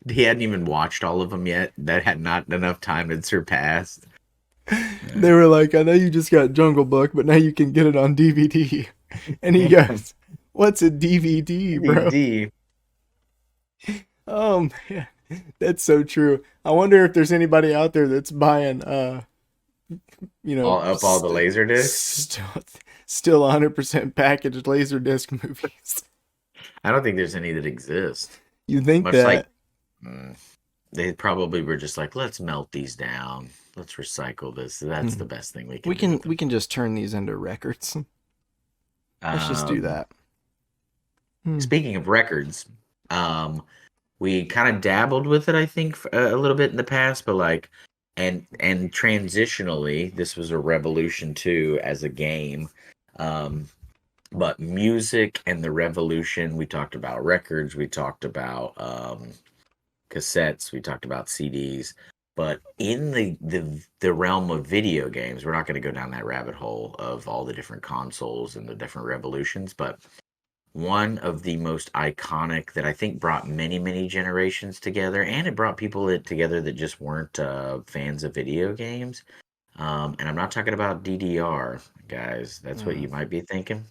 he hadn't even watched all of them yet. That had not enough time had surpassed. Yeah. They were like, I know you just got Jungle Book, but now you can get it on DVD. And he goes, what's a DVD, bro? DVD. Oh man, that's so true. I wonder if there's anybody out there that's buying, you know, All the laser discs. still 100% packaged Laserdisc movies. I don't think there's any that exist. You think Much like that? mm, they probably were just like, let's melt these down. Let's recycle this. That's the best thing we can do with them. We can just turn these into records. Let's just do Um, that. Hmm. Speaking of records, we kind of dabbled with it, I think, a little bit in the past, but like, and transitionally, this was a revolution too as a game. Um, but music and the revolution, we talked about records, we talked about cassettes, we talked about CDs. But in the realm of video games, we're not going to go down that rabbit hole of all the different consoles and the different revolutions. But one of the most iconic that I think brought many, many generations together, and it brought people together that just weren't fans of video games. And I'm not talking about DDR, guys. That's what you might be thinking.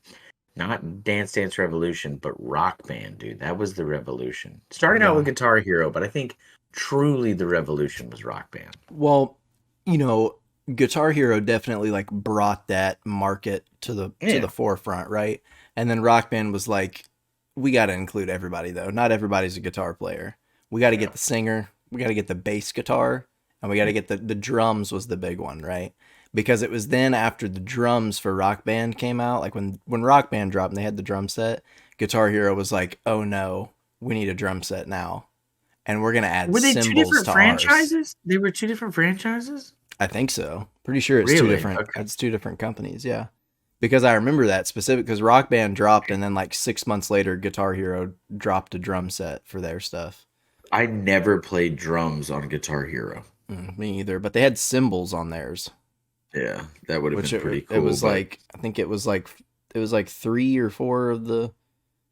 Not Dance Dance Revolution, but Rock Band, dude. That was the revolution. Started out with Yeah. Guitar Hero, but I think truly the revolution was Rock Band. Well, you know, Guitar Hero definitely like brought that market to the Yeah, forefront, right? And then Rock Band was like, we got to include everybody though. Not everybody's a guitar player. We got to get yeah. the singer, we got to get the bass guitar, and we got to get the drums was the big one, right? Because it was then after the drums for Rock Band came out, like when Rock Band dropped and they had the drum set, Guitar Hero was like, "Oh no, we need a drum set now." And we're gonna add Were they two cymbals different to ours. franchises? They were two different franchises? I think so. Pretty sure it's two Really? different. Okay. It's two different companies. Yeah, because I remember that specific. Because Rock Band dropped, and then like 6 months later, Guitar Hero dropped a drum set for their stuff. I never played drums on Guitar Hero. Me either. But they had cymbals on theirs, Yeah, that would have which been pretty it cool. was But like I think it was like three or four of the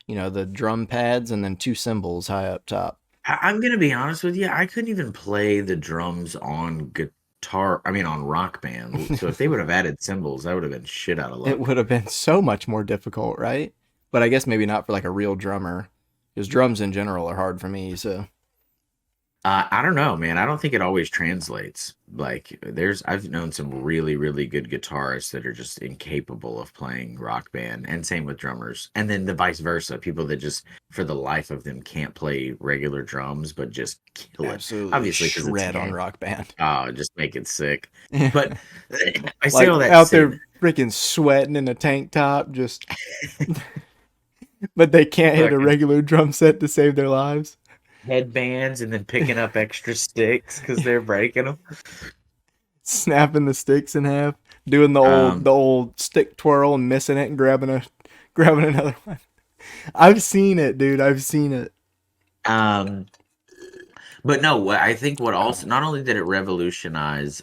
the drum pads, and then two cymbals high up top. I'm gonna be honest with you, I couldn't even play the drums on guitar. I mean, on Rock Band. So if they would have added cymbals, that would have been shit out of It luck. would have been so much more difficult, right? But I guess maybe not for like a real drummer, because drums in general are hard for me. So I don't know, man. I don't think it always translates. Like, I've known some really, really good guitarists that are just incapable of playing Rock Band, and same with drummers. And then the vice versa, people that just, for the life of them, can't play regular drums, but just kill it. absolutely Obviously, because it's a shred on game. Rock Band. Oh, just make it sick. But I say all Like that to out say there freaking sweating in a tank top, just but they can't hit a fucking regular drum set to save their lives. headbands and then picking up extra sticks because they're breaking them. Snapping the sticks in half, doing Um, the old stick twirl and missing it and grabbing another one. I've seen it, dude. I've seen it. um, But no, I think what Oh. also not only did it revolutionize,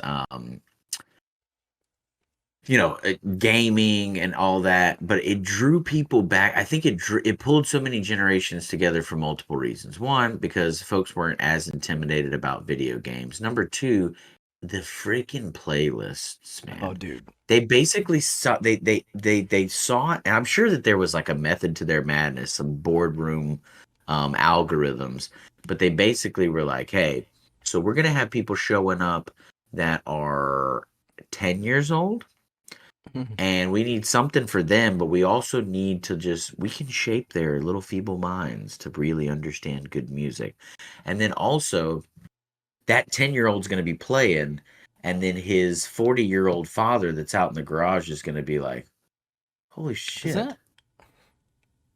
gaming and all that, but it drew people back. I think it pulled so many generations together for multiple reasons. One, because folks weren't as intimidated about video games. Number two, the freaking playlists, Oh, man. dude. They basically saw they saw it, and I'm sure that there was like a method to their madness, some boardroom algorithms, but they basically were like, hey, so we're gonna have people showing up that are 10 years old, and we need something for them, but we also need to we can shape their little feeble minds to really understand good music. And then also, that 10-year-old's going to be playing, and then his 40-year-old father that's out in the garage is going to be like, holy Is shit, that?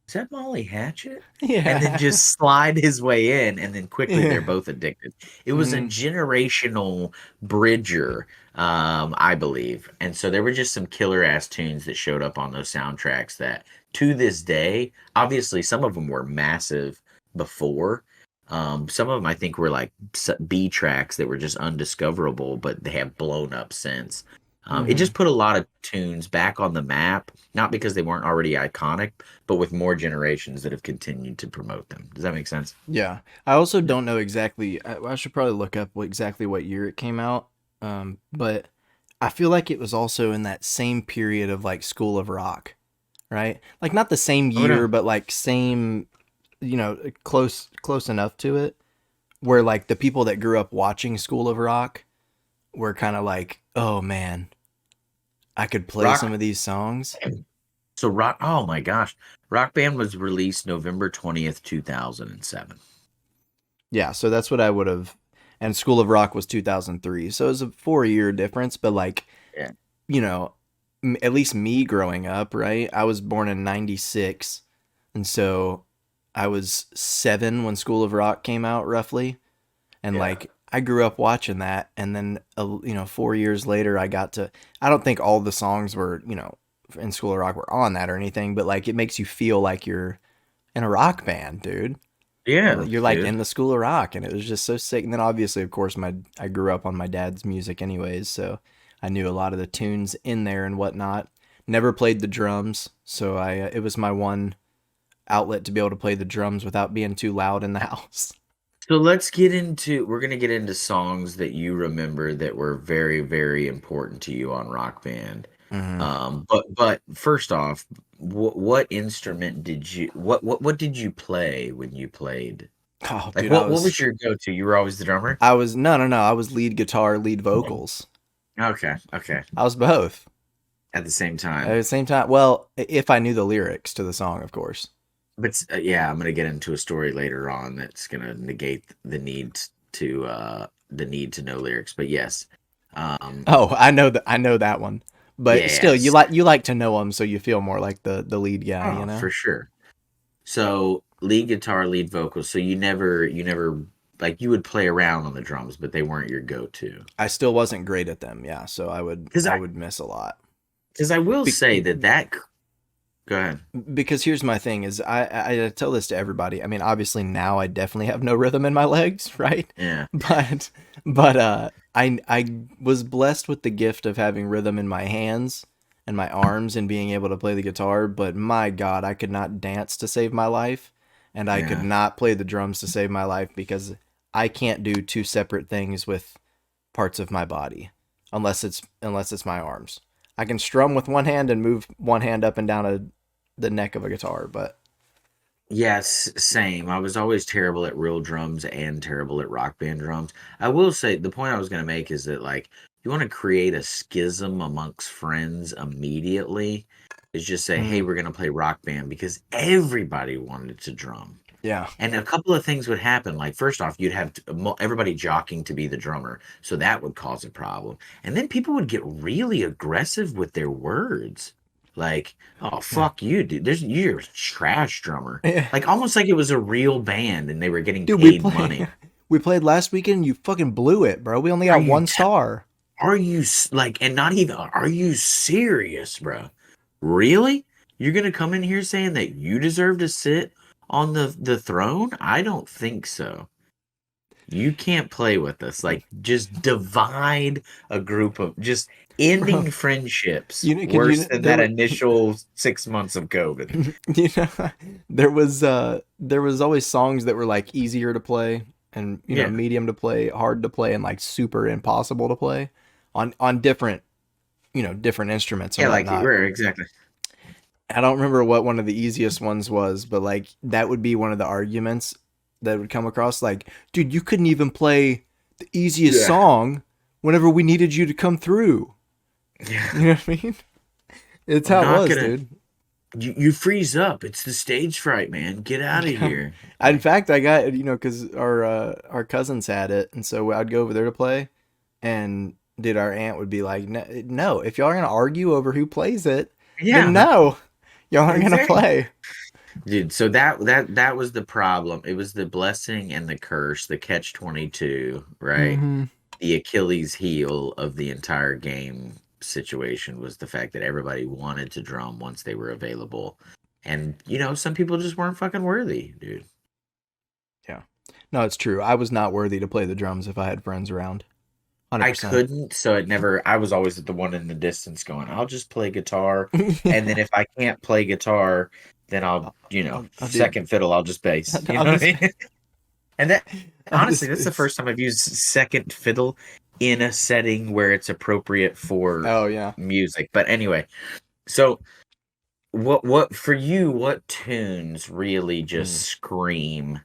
is that Molly Hatchet? And then Yeah. just slide his way in, and then quickly they're Yeah. both addicted. It was a Mm. generational bridger, I believe. And so there were just some killer ass tunes that showed up on those soundtracks that to this day, obviously, some of them were massive before. Some of them I think were like B tracks that were just undiscoverable, but they have blown up since. It Hmm. just put a lot of tunes back on the map, not because they weren't already iconic, but with more generations that have continued to promote them. Does that make sense? Yeah. I also Yeah. don't know exactly. I should probably look up exactly what year it came out. But I feel like it was also in that same period of like School of Rock, right? Like not the same Oh year, no. but like same, close enough to it, where like the people that grew up watching School of Rock were kind of like, oh man, I could play some Rock. of these songs. So Rock. Oh my gosh, Rock Band was released November 20th, 2007. Yeah, so that's what I would have. And School of Rock was 2003, so it was a 4 year difference. But like, Yeah. you know, at least me growing up, right? I was born in '96, and so I was 7 when School of Rock came out, roughly. And Yeah. like, I grew up watching that, and then 4 years later, I got to. I don't think all the songs were in School of Rock were on that or anything, but like, it makes you feel like you're in a rock band, dude. Yeah, You're like dude. in the School of Rock, and it was just so sick. And then obviously, of course, my I grew up on my dad's music, anyways, so I knew a lot of the tunes in there and whatnot. Never played the drums, so I it was my one outlet to be able to play the drums without being too loud in the house. So we're gonna get into songs that you remember that were very, very important to you on Rock Band. Hmm. But first off, what instrument what did you play when you played? Oh, Like dude, I what was was your go-to? You were always the drummer? I was no, I was lead guitar, lead vocals. Okay, okay. I was both At the same at time. the same time. Well, if I knew the lyrics to the song, of course. But yeah, I'm gonna get into a story later on that's gonna negate the need to know lyrics. But yes, um, Oh, I know that one. But still, you yes, like to know them, so you feel more like the lead guy, oh you know. for sure. So lead guitar, lead vocals. So you never like you would play around on the drums, but they weren't your go-to. I still wasn't great at them, yeah. So I would Because I I would miss a lot. because I will Be- say that go ahead. because here's my thing: is I tell this to everybody. I mean, obviously now I definitely have no rhythm in my legs, right? Yeah, But I was blessed with the gift of having rhythm in my hands and my arms and being able to play the guitar. But my God, I could not dance to save my life, and I could yeah. not play the drums to save my life because I can't do two separate things with parts of my body unless it's my arms. I can strum with one hand and move one hand up and down the neck of a guitar, but Yes, same. I was always terrible at real drums and terrible at rock band drums. I will say the point I was going to make is that like you want to create a schism amongst friends immediately is just say, "Hey, mm, we're going to play rock band," because everybody wanted to drum. yeah, And a couple of things would happen. Like first off, you'd have everybody jockeying to be the drummer, so that would cause a problem. And then people would get really aggressive with their words. Like, "Oh, yeah, fuck you, dude. You're a trash drummer." yeah. Like almost like it was a real band and they were getting Dude, we paid play money. we played last weekend. You fucking blew it, bro. We only Are got you one star. are you like and not even are you serious, bro? Really? You're gonna come in here saying that you deserve to sit on the throne? I don't think so. You can't play with us. Like, just divide a group of just Bro, ending friendships cause worse than that initial 6 months of COVID. you know, there was always songs that were like easier to play and Yeah. medium to play, hard to play, and like super impossible to play on different different instruments and Yeah, like, whatnot. right, exactly. I don't remember what one of the easiest ones was, but like that would be one of the arguments that would come across. Like, dude, you couldn't even play the easiest Yeah. song whenever we needed you to come through. Yeah. You know what I mean? It's I'm how it not was, gonna dude. you freeze up. It's the stage fright, man. Get out of Yeah. here. In Like, fact, I got because our cousins had it, and so I'd go over there to play, and dude, our aunt would be like, "No, no, if y'all are gonna argue over who plays it, then yeah, no, y'all aren't gonna exactly. play." Dude, so that was the problem. It was the blessing and the curse, the catch 22, right? Mm-hmm. The Achilles heel of the entire game situation was the fact that everybody wanted to drum once they were available. And some people just weren't fucking worthy, dude. Yeah. No, it's true. I was not worthy to play the drums if I had friends around. I 100%. couldn't, so I was always the one in the distance going, I'll just play guitar. And then Yeah. if I can't play guitar, then I'll do. second fiddle, I'll just bass. You I'll know what just. I mean? And that, I'll honestly, just. that's the first time I've used second fiddle in a setting where it's appropriate for Oh yeah. music. But anyway, so what for you, what tunes really just Mm. scream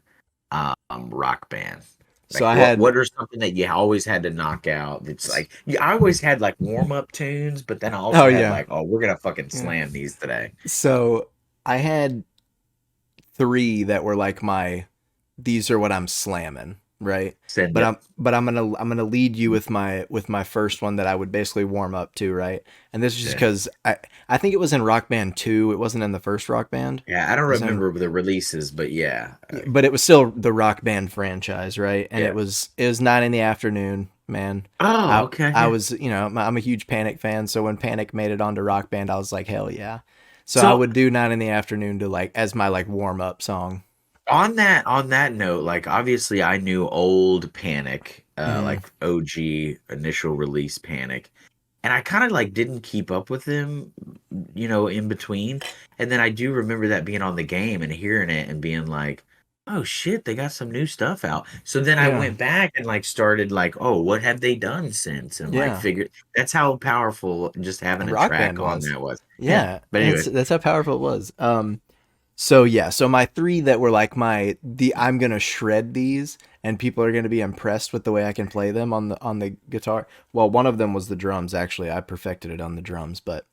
rock band? So Like I what had. what are something that you always had to knock out? It's like I always had like warm up tunes, but then I Oh also had yeah. like, oh, we're gonna fucking Yeah. slam these today. So I had three that were like my. These are what I'm slamming, right? Send But it. I'm gonna lead you with my first one that I would basically warm up to, right? And this is just Yeah. because I think it was in Rock Band 2. It wasn't in the first Rock Band. Yeah, I don't It was in remember the releases, but yeah. but it was still the Rock Band franchise, right? And Yeah. it was 9 in the afternoon, man. Oh, I okay. I Yeah. was I'm a huge Panic fan, so when Panic made it onto Rock Band, I was like, hell yeah. So I So would do 9 in the afternoon to like as my like warm up song. on that note, like obviously I knew old Panic, Mm, like OG initial release Panic, and I kind of like didn't keep up with them, in between. And then I do remember that being on the game and hearing it and being like, "Oh shit, they got some new stuff out." So then I yeah, went back and like started like, "Oh, what have they done since?" And like yeah. figured that's how powerful just having a Rock track Band on was. that was. Yeah, Yeah, but anyway, that's how powerful it was. So yeah, so my three that were like the I'm gonna shred these and people are gonna be impressed with the way I can play them on the guitar. Well, one of them was the drums. Actually, I perfected it on the drums, but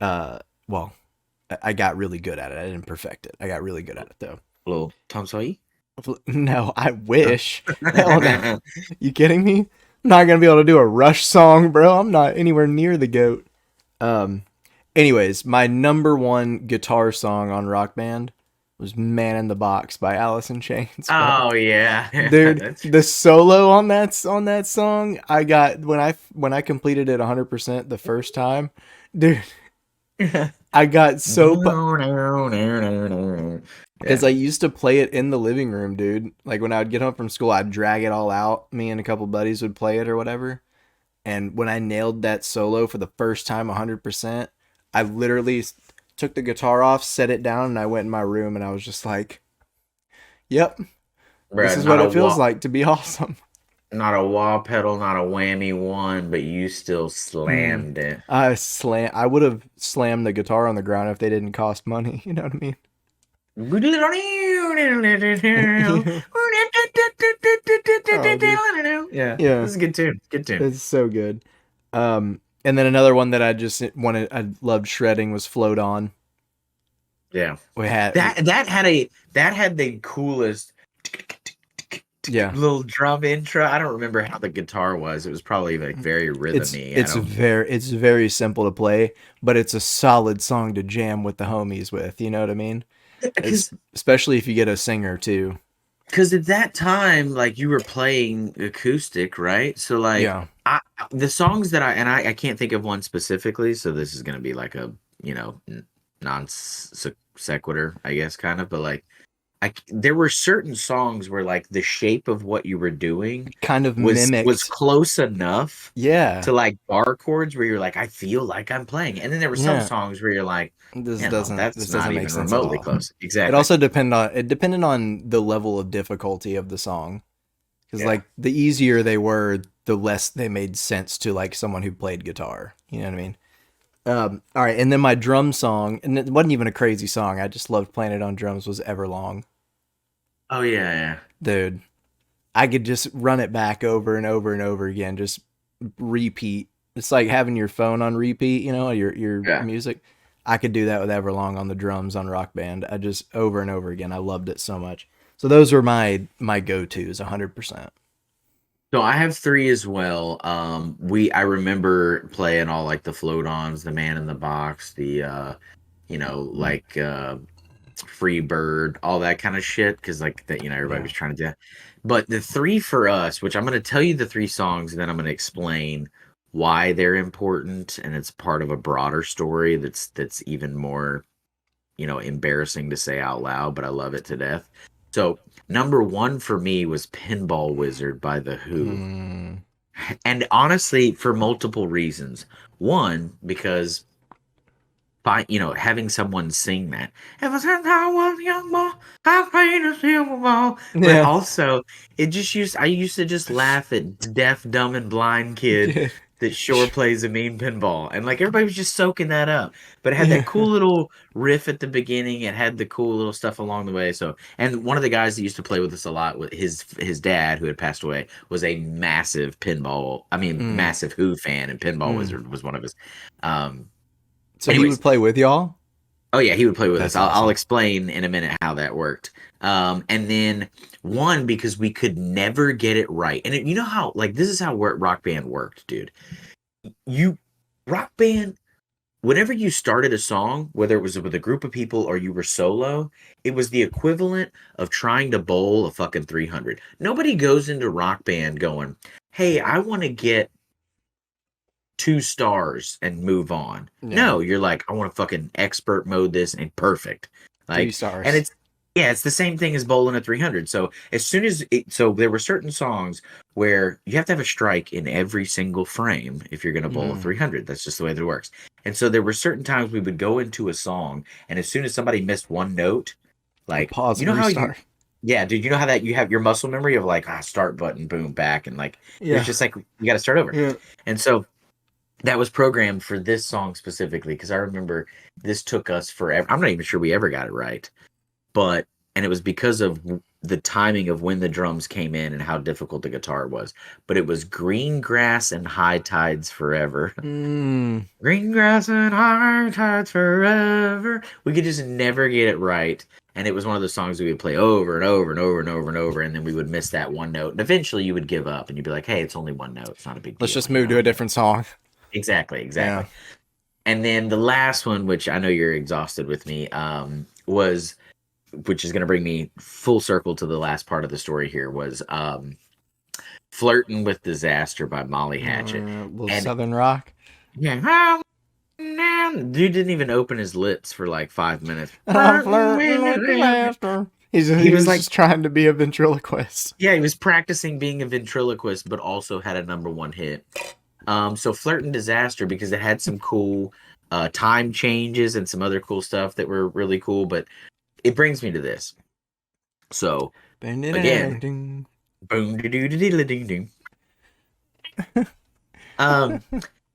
uh, well, I got really good at it. I didn't perfect it. I got really good at it though. little Tom Sawyer. No, I wish. Hell no. You kidding me? I'm not gonna be able to do a Rush song, bro. I'm not anywhere near the goat. Um, Anyways, my number one guitar song on Rock Band was "Man in the Box" by Alice in Chains, bro. Oh yeah, Dude, that's the solo on that song, I got when I completed it 100% the first time, dude. yeah. I got so because Yeah, I used to play it in the living room, dude. Like when I would get home from school, I'd drag it all out. Me and a couple buddies would play it or whatever. And when I nailed that solo for the first time 100%, I literally took the guitar off, set it down, and I went in my room and I was just like, yep, this bro. is what it feels like to be awesome. Not a wah pedal, not a whammy one, but you still Mm. slammed it. I would have slammed the guitar on the ground if they didn't cost money. You know what I mean? Oh, dude. Yeah, Yeah, this is a good tune. Good tune. it's so good. And then another one that I loved shredding was "Float On." Yeah, We had, that had the coolest yeah. little drum intro. I don't remember how the guitar was. It was probably like very rhythmy. I don't. It's very simple to play, but it's a solid song to jam with the homies with. You know what I mean? It's Because especially if you get a singer too. because at that time, like you were playing acoustic, right? So like Yeah. the songs that I can't think of one specifically, so this is gonna be like a non sequitur, I guess, kind of, but like there were certain songs where like the shape of what you were doing Kind of was mimicked. close enough Yeah. to like bar chords where you're like, I feel like I'm playing. And then there were some Yeah. songs where you're like, you know, This that's not doesn't make even sense at remotely all. close. It Exactly. also depended on the level of difficulty of the song. Because Yeah. like the easier they were, the less they made sense to like someone who played guitar. You know what I mean? All right, and then my drum song, and it wasn't even a crazy song. I just loved playing it on drums. Was Everlong, Oh yeah, yeah. dude. I could just run it back over and over and over again. Just repeat. It's like having your phone on repeat. You know, your Yeah. music. I could do that with Everlong on the drums on Rock Band. I just over and over again. I loved it so much. So those were my go tos, 100%. So I have three as well. I remember playing all like the float-ons, the man in the box, the like free bird, all that kind of shit, because like that, everybody Yeah. was trying to do that. But the three for us, which I'm going to tell you the three songs, and then I'm going to explain why they're important, and it's part of a broader story that's even more, embarrassing to say out loud, but I love it to death. So number one for me was Pinball Wizard by The Who. Mm. And honestly, for multiple reasons. One, because having someone sing that. Ever since I was a young boy, I played a silver ball. But Yeah. also, I used to just laugh at deaf, dumb, and blind kid Dude. that sure plays a mean pinball. And like everybody was just soaking that up. But it had that Yeah. cool little riff at the beginning. It had the cool little stuff along the way. So, and one of the guys that used to play with us a lot, with his dad, who had passed away, was a Mm. massive Who fan, and Pinball Mm. Wizard was one of his. Um, So he would anyways, play with y'all? oh yeah, he would play with us. That's I'll awesome. explain in a minute how that worked. And then one, because we could never get it right, and you know how, like, this is how Rock Band worked, dude. You Rock Band, whenever you started a song, whether it was with a group of people or you were solo, it was the equivalent of trying to bowl a fucking 300. Nobody goes into Rock Band going, "Hey, I want to get 2 stars and move on." Yeah. No, you're like, I want to fucking expert mode this and perfect. Three Like, and stars. it's yeah, it's the same thing as bowling a 300. So as soon as so there were certain songs where you have to have a strike in every single frame if you're going to bowl a Mm. 300. That's just the way that it works. And so there were certain times we would go into a song, and as soon as somebody missed one note, like, Pause you and know how you restart. yeah, dude, you know how that you have your muscle memory of like, start button, boom, back, and like there's Yeah. just like you got to start over. Yeah. And so that was programmed for this song specifically, because I remember this took us forever. I'm not even sure we ever got it right, but and it was because of the timing of when the drums came in and how difficult the guitar was. But it was Green Grass and High Tides Forever. Mm. Green grass and high tides forever. We could just never get it right. And it was one of the songs we would play over and over and over and over and over. And then we would miss that one note. And eventually you would give up and you'd be like, hey, it's only one note. It's not a big Let's deal, just move to a different song. Exactly, Yeah. exactly. And then the last one, which I know you're exhausted with me, was, which is going to bring me full circle to the last part of the story here, was Flirting with Disaster by Molly Hatchet. Little And Southern rock. yeah, dude didn't even open his lips for like 5 minutes. And I'm Flirting flirting with with Disaster. disaster. He He was was like, just trying to be a ventriloquist. yeah, he was practicing being a ventriloquist, but also had a number one hit. So Flirting Disaster, because it had some cool time changes and some other cool stuff that were really cool. But it brings me to this. So again, boom, doo doo doo doo doo. Um,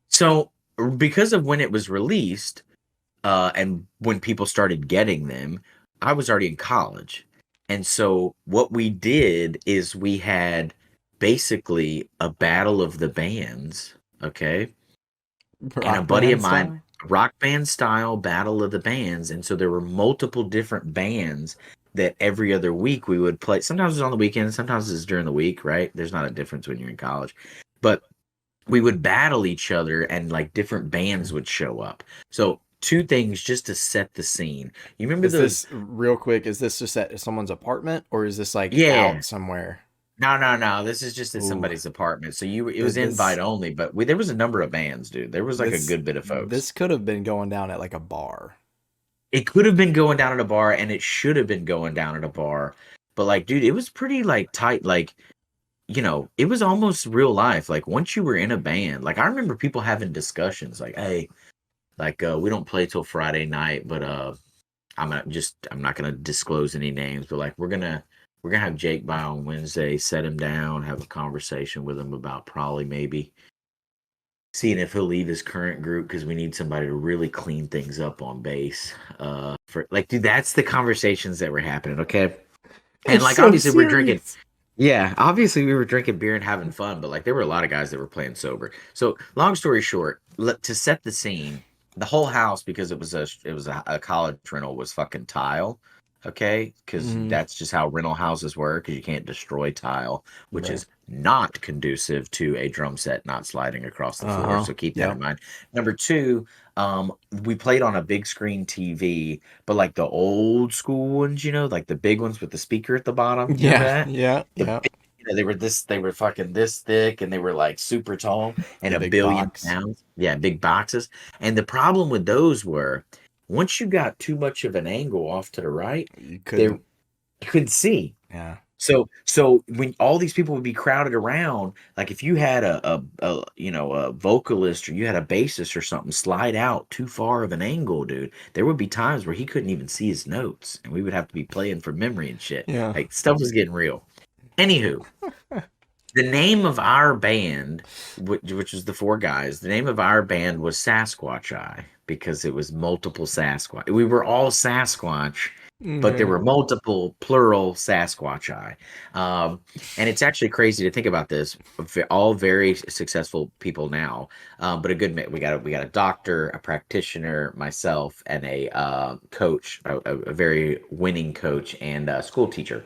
so because of when it was released, and when people started getting them, I was already in college. And so what we did is we had basically a battle of the bands, okay? And a Rock buddy of band mine, style. rock band style battle of the bands. And so there were multiple different bands that every other week we would play. Sometimes it was on the weekend, sometimes it's during the week, right? There's not a difference when you're in college. But we would battle each other, and like different bands would show up. So two things just to set the scene. You remember Is those? this real quick? Is this just at someone's apartment or is this like Yeah. out somewhere? No, no, no. This is just at Ooh, somebody's apartment. So it was this invite only, but there was a number of bands, dude. There was like a good bit of folks. this could have been going down at like a bar. it could have been going down at a bar, and it should have been going down at a bar. But like, dude, it was pretty like tight. Like, it was almost real life. Like once you were in a band, like I remember people having discussions like, hey, like we don't play till Friday night, but I'm not gonna disclose any names, but like we're gonna have Jake by on Wednesday, set him down, have a conversation with him about probably maybe seeing if he'll leave his current group because we need somebody to really clean things up on bass. For like, dude, that's the conversations that were happening. Okay, You're and like so obviously we're drinking. serious. Yeah, obviously we were drinking beer and having fun, but like there were a lot of guys that were playing sober. So long story short, to set the scene, the whole house because it was a college rental was fucking tile. Okay, because Mm, that's just how rental houses work. Because you can't destroy tile, which right. is not conducive to a drum set not sliding across the floor. Uh-huh. So keep that in Yep. mind. Number two, we played on a big screen TV, but like the old school ones, like the big ones with the speaker at the bottom. You remember Yeah. that? Yeah. The Yeah. big, they were fucking this thick, and they were like super tall and The a big billion box. pounds. Yeah, big boxes. And the problem with those were once you got too much of an angle off to the right, You they couldn't. you couldn't see. Yeah. So when all these people would be crowded around, like if you had a vocalist or you had a bassist or something slide out too far of an angle, dude, there would be times where he couldn't even see his notes, and we would have to be playing from memory and shit. Yeah. Like stuff was getting real. Anywho, the name of our band, which was the four guys, the name of our band was Sasquatch Eye because it was multiple Sasquatch. We were all Sasquatch, but there Okay. were multiple plural Sasquatch Eye. And it's actually crazy to think about this. All very successful people now, but a good we got a doctor, a practitioner, myself, and a coach, a very winning coach, and a school teacher.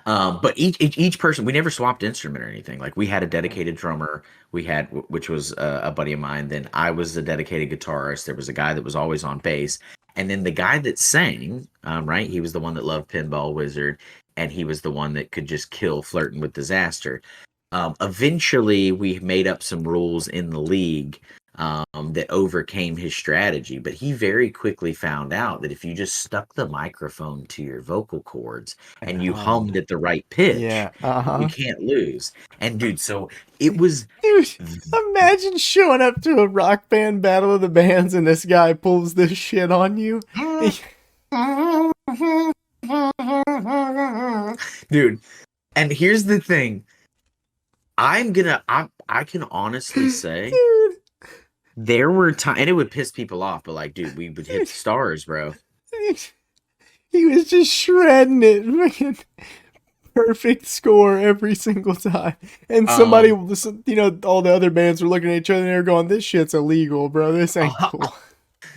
But each person, we never swapped instrument or anything. Like we had a dedicated drummer, which was a buddy of mine. Then I was a dedicated guitarist. There was a guy that was always on bass, and then the guy that sang, right? He was the one that loved Pinball Wizard, and he was the one that could just kill flirting with disaster. Eventually, we made up some rules in the league that overcame his strategy, but he very quickly found out that if you just stuck the microphone to your vocal cords And and you hummed. hummed at the right pitch, Yeah. you Uh-huh. can't lose. And dude, so it was. Dude, imagine showing up to a rock band battle of the bands and this guy pulls this shit on you. Dude, and here's the thing. I can honestly say Dude. there were times, and it would piss people off, but like, dude, we would hit the stars, bro. He was just shredding it. Freaking perfect score every single time. And somebody, Um, all the other bands were looking at each other and they were going, this shit's illegal, bro. This ain't cool.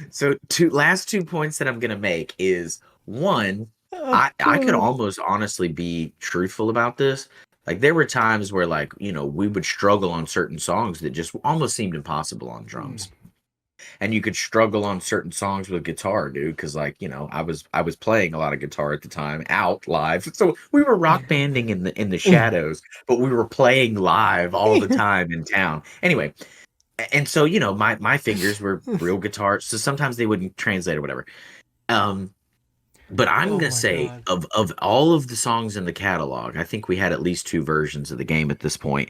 so last 2 points that I'm gonna make is one, Oh, I could God. almost honestly be truthful about this. Like there were times where like, we would struggle on certain songs that just almost seemed impossible on drums. And you could struggle on certain songs with guitar, dude, because like I was playing a lot of guitar at the time out live, so we were rock banding in the shadows, but we were playing live all the time in town anyway. And so my fingers were real guitars, so sometimes they wouldn't translate or whatever. um but I'm Oh, gonna my say God. of all of the songs in the catalog, I think we had at least two versions of the game at this point.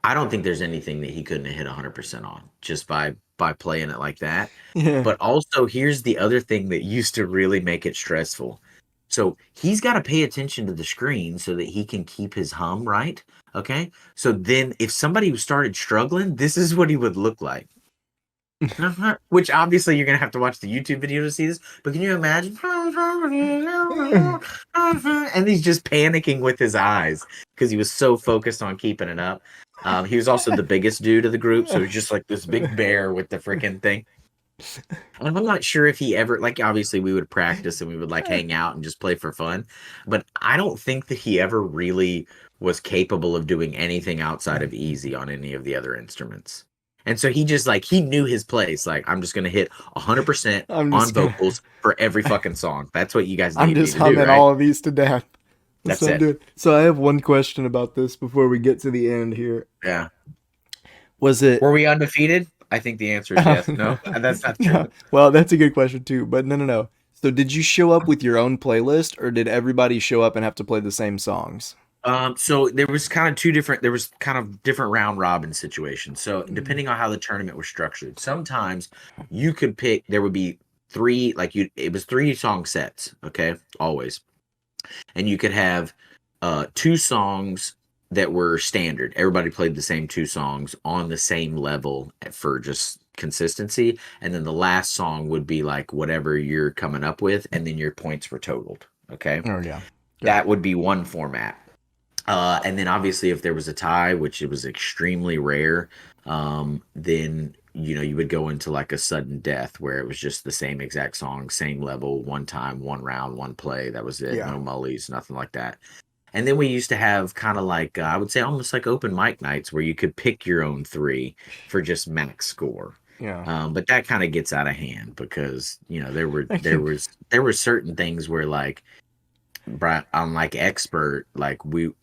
I don't think there's anything that he couldn't have hit 100% on just by playing it like that. Yeah. But also, here's the other thing that used to really make it stressful. So he's got to pay attention to the screen so that he can keep his hum right. Okay. So then, if somebody started struggling, this is what he would look like. Which obviously you're gonna have to watch the YouTube video to see this. But can you imagine? And he's just panicking with his eyes because he was so focused on keeping it up. He was also the biggest dude of the group, so he's just like this big bear with the freaking thing. And I'm not sure if he ever, like, obviously we would practice and we would like hang out and just play for fun, but I don't think that he ever really was capable of doing anything outside of easy on any of the other instruments. And so he just like he knew his place. Like, I'm just gonna hit 100% I'm on just gonna. vocals for every fucking song. That's what you guys I'm need me just to do, humming right? all of these to death. That's That's what I'm it. doing. So I have one question about this before we get to the end here. Yeah. Was it? Were we undefeated? I think the answer is yes. No, that's not No. true. Well, that's a good question too. But no, no, no. So did you show up with your own playlist, or did everybody show up and have to play the same songs? So there was kind of two different. There was kind of different round robin situations. So Mm. depending on how the tournament was structured, sometimes you could pick. There would be three, like you. It was three song sets. Okay, always, and you could have two songs that were standard. Everybody played the same two songs on the same level for just consistency, and then the last song would be like whatever you're coming up with, and then your points were totaled. Okay, Oh yeah. Got that it. would be one format. And then obviously, if there was a tie, which it was extremely rare, then you would go into like a sudden death where it was just the same exact song, same level, one time, one round, one play. That was it. Yeah. No mullies, nothing like that. And then we used to have kind of like I would say almost like open mic nights where you could pick your own three for just max score. Yeah. But that kind of gets out of hand because there were I there can. was there were certain things where like I'm like expert, like we're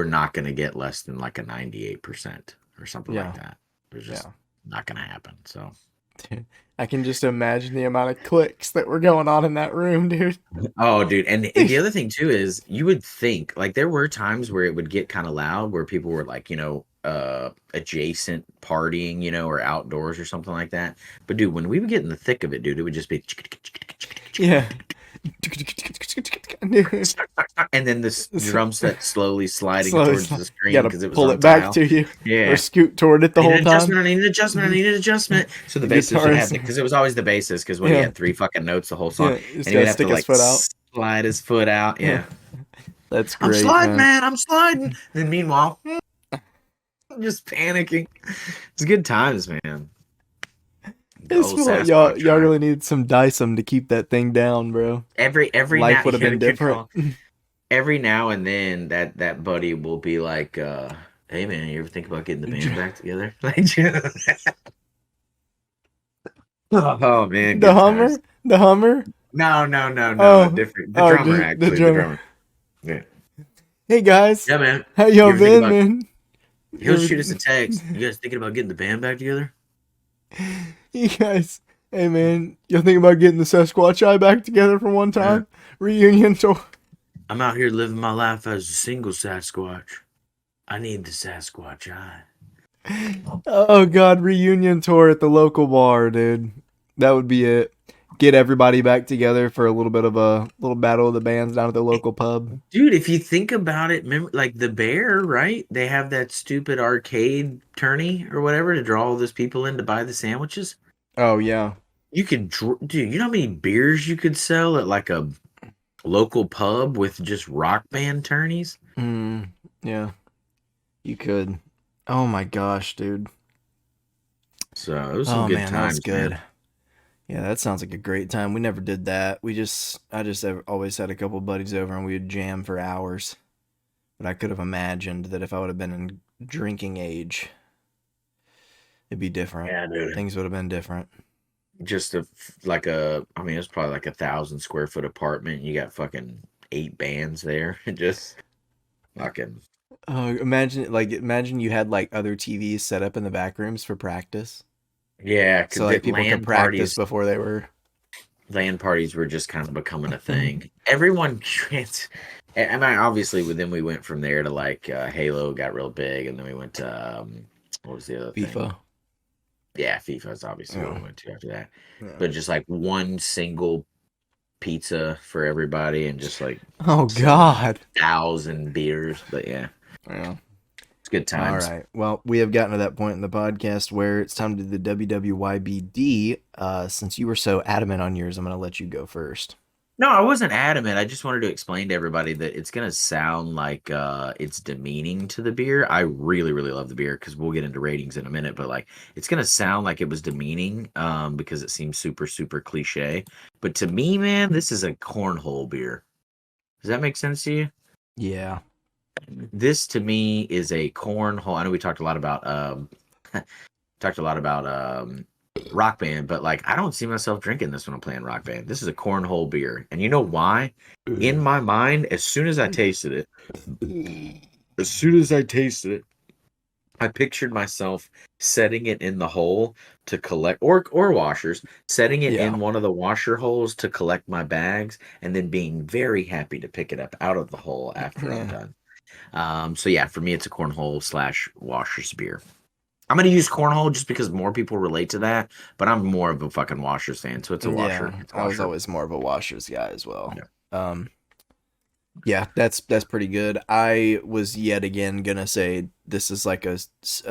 not going to get less than like a 98% or something like Yeah. that. It's just Yeah. not going to happen. So, Dude, I can just imagine the amount of clicks that were going on in that room, dude. oh, dude, and the other thing too is you would think like there were times where it would get kind of loud where people were like, adjacent partying, or outdoors or something like that. But dude, when we would get in the thick of it, dude, it would just be Yeah. Dude, and then this drum set slowly sliding slowly, towards slowly. the You screen gotta because it was pull on it back tile. to you or Yeah. scoot toward it the I need whole an time. adjustment. I need an adjustment. I need an adjustment. So the The bassist would have guitarist. to, because it was always the bassist, because what he Yeah. had three fucking notes the whole song, Yeah. You just and he would gotta have to stick his like foot out. slide his foot out. Yeah. Yeah, That's I'm great, sliding, man. man. I'm sliding. And then meanwhile, I'm just panicking. It's good times, man. I The just old feel like y'all Sasquatch y'all ride. really need some Dyson to keep that thing down, bro. Every now Life would have you been know, good different. call. Every now and then that buddy will be like, "Hey man, you ever think about getting the band back together?" Like, oh man, The good times. Hummer? The Hummer? No, no, no, no. Oh, Different. The oh, drummer, just the actually. The drummer. drummer. Yeah. Hey guys, Yeah, man. how You y'all ever think been, about man? he'll shoot us a Everything. text. You guys thinking about getting the band back together? You guys, hey man, y'all think about getting the Sasquatch Eye back together for one Yeah. time? Reunion tour. I'm out here living my life as a single Sasquatch. I need the Sasquatch eye. Oh god, reunion tour at the local bar, dude. That would be it. Get everybody back together for a little bit of a little battle of the bands down at the local pub. Dude, if you think about it, remember, like the Bear, right? They have that stupid arcade tourney or whatever to draw all those people in to buy the sandwiches. Oh yeah. You could, dude, you know how many beers you could sell at like a local pub with just rock band tourneys? Yeah. You could. Oh my gosh, dude. So it was some Oh good man, that was times, man. good. Yeah, that sounds like a great time. We never did that. I just always had a couple buddies over and we would jam for hours. But I could have imagined that if I would have been in drinking age, it'd be different. Yeah, dude. Things would have been different. Just I mean, it's probably like 1,000 square foot apartment. You got fucking 8 bands there. Just fucking. Imagine you had like other TVs set up in the back rooms for practice, Yeah, so because like people could practice before they were. land parties were just kind of becoming a thing. Everyone I mean, obviously, then we went from there to like Halo got real big, and then we went to what was the other thing? FIFA. Yeah, FIFA is obviously what Yeah. we went to after that. Yeah. But just like one single pizza for everybody, and just like Oh God. 1,000 beers. But yeah, Yeah. it's good All times. right. Well, we have gotten to that point in the podcast where it's time to do the WWYBD. Since you were so adamant on yours, I'm going to let you go first. No, I wasn't adamant. I just wanted to explain to everybody that it's gonna sound like it's demeaning to the beer. I really, really love the beer because we'll get into ratings in a minute, but like it's gonna sound like it was demeaning because it seems super, super cliche. But to me, man, this is a cornhole beer. Does that make sense to you? Yeah. This to me is a cornhole. I know we talked a lot about Rock Band, but like I don't see myself drinking this when I'm playing Rock Band. This is a cornhole beer, and you know why? In my mind, as soon as I tasted it, I pictured myself setting it in the hole to collect, or washers, setting it Yeah. in one of the washer holes to collect my bags, and then being very happy to pick it up out of the hole after I'm Yeah. done. So yeah, for me, it's a cornhole slash washers beer. I'm gonna use cornhole just because more people relate to that, but I'm more of a fucking washers fan, so it's a washer. Yeah. It's a I was washer. always more of a washers guy as well. Yeah. Um, yeah, that's pretty good. I was yet again gonna say this is like a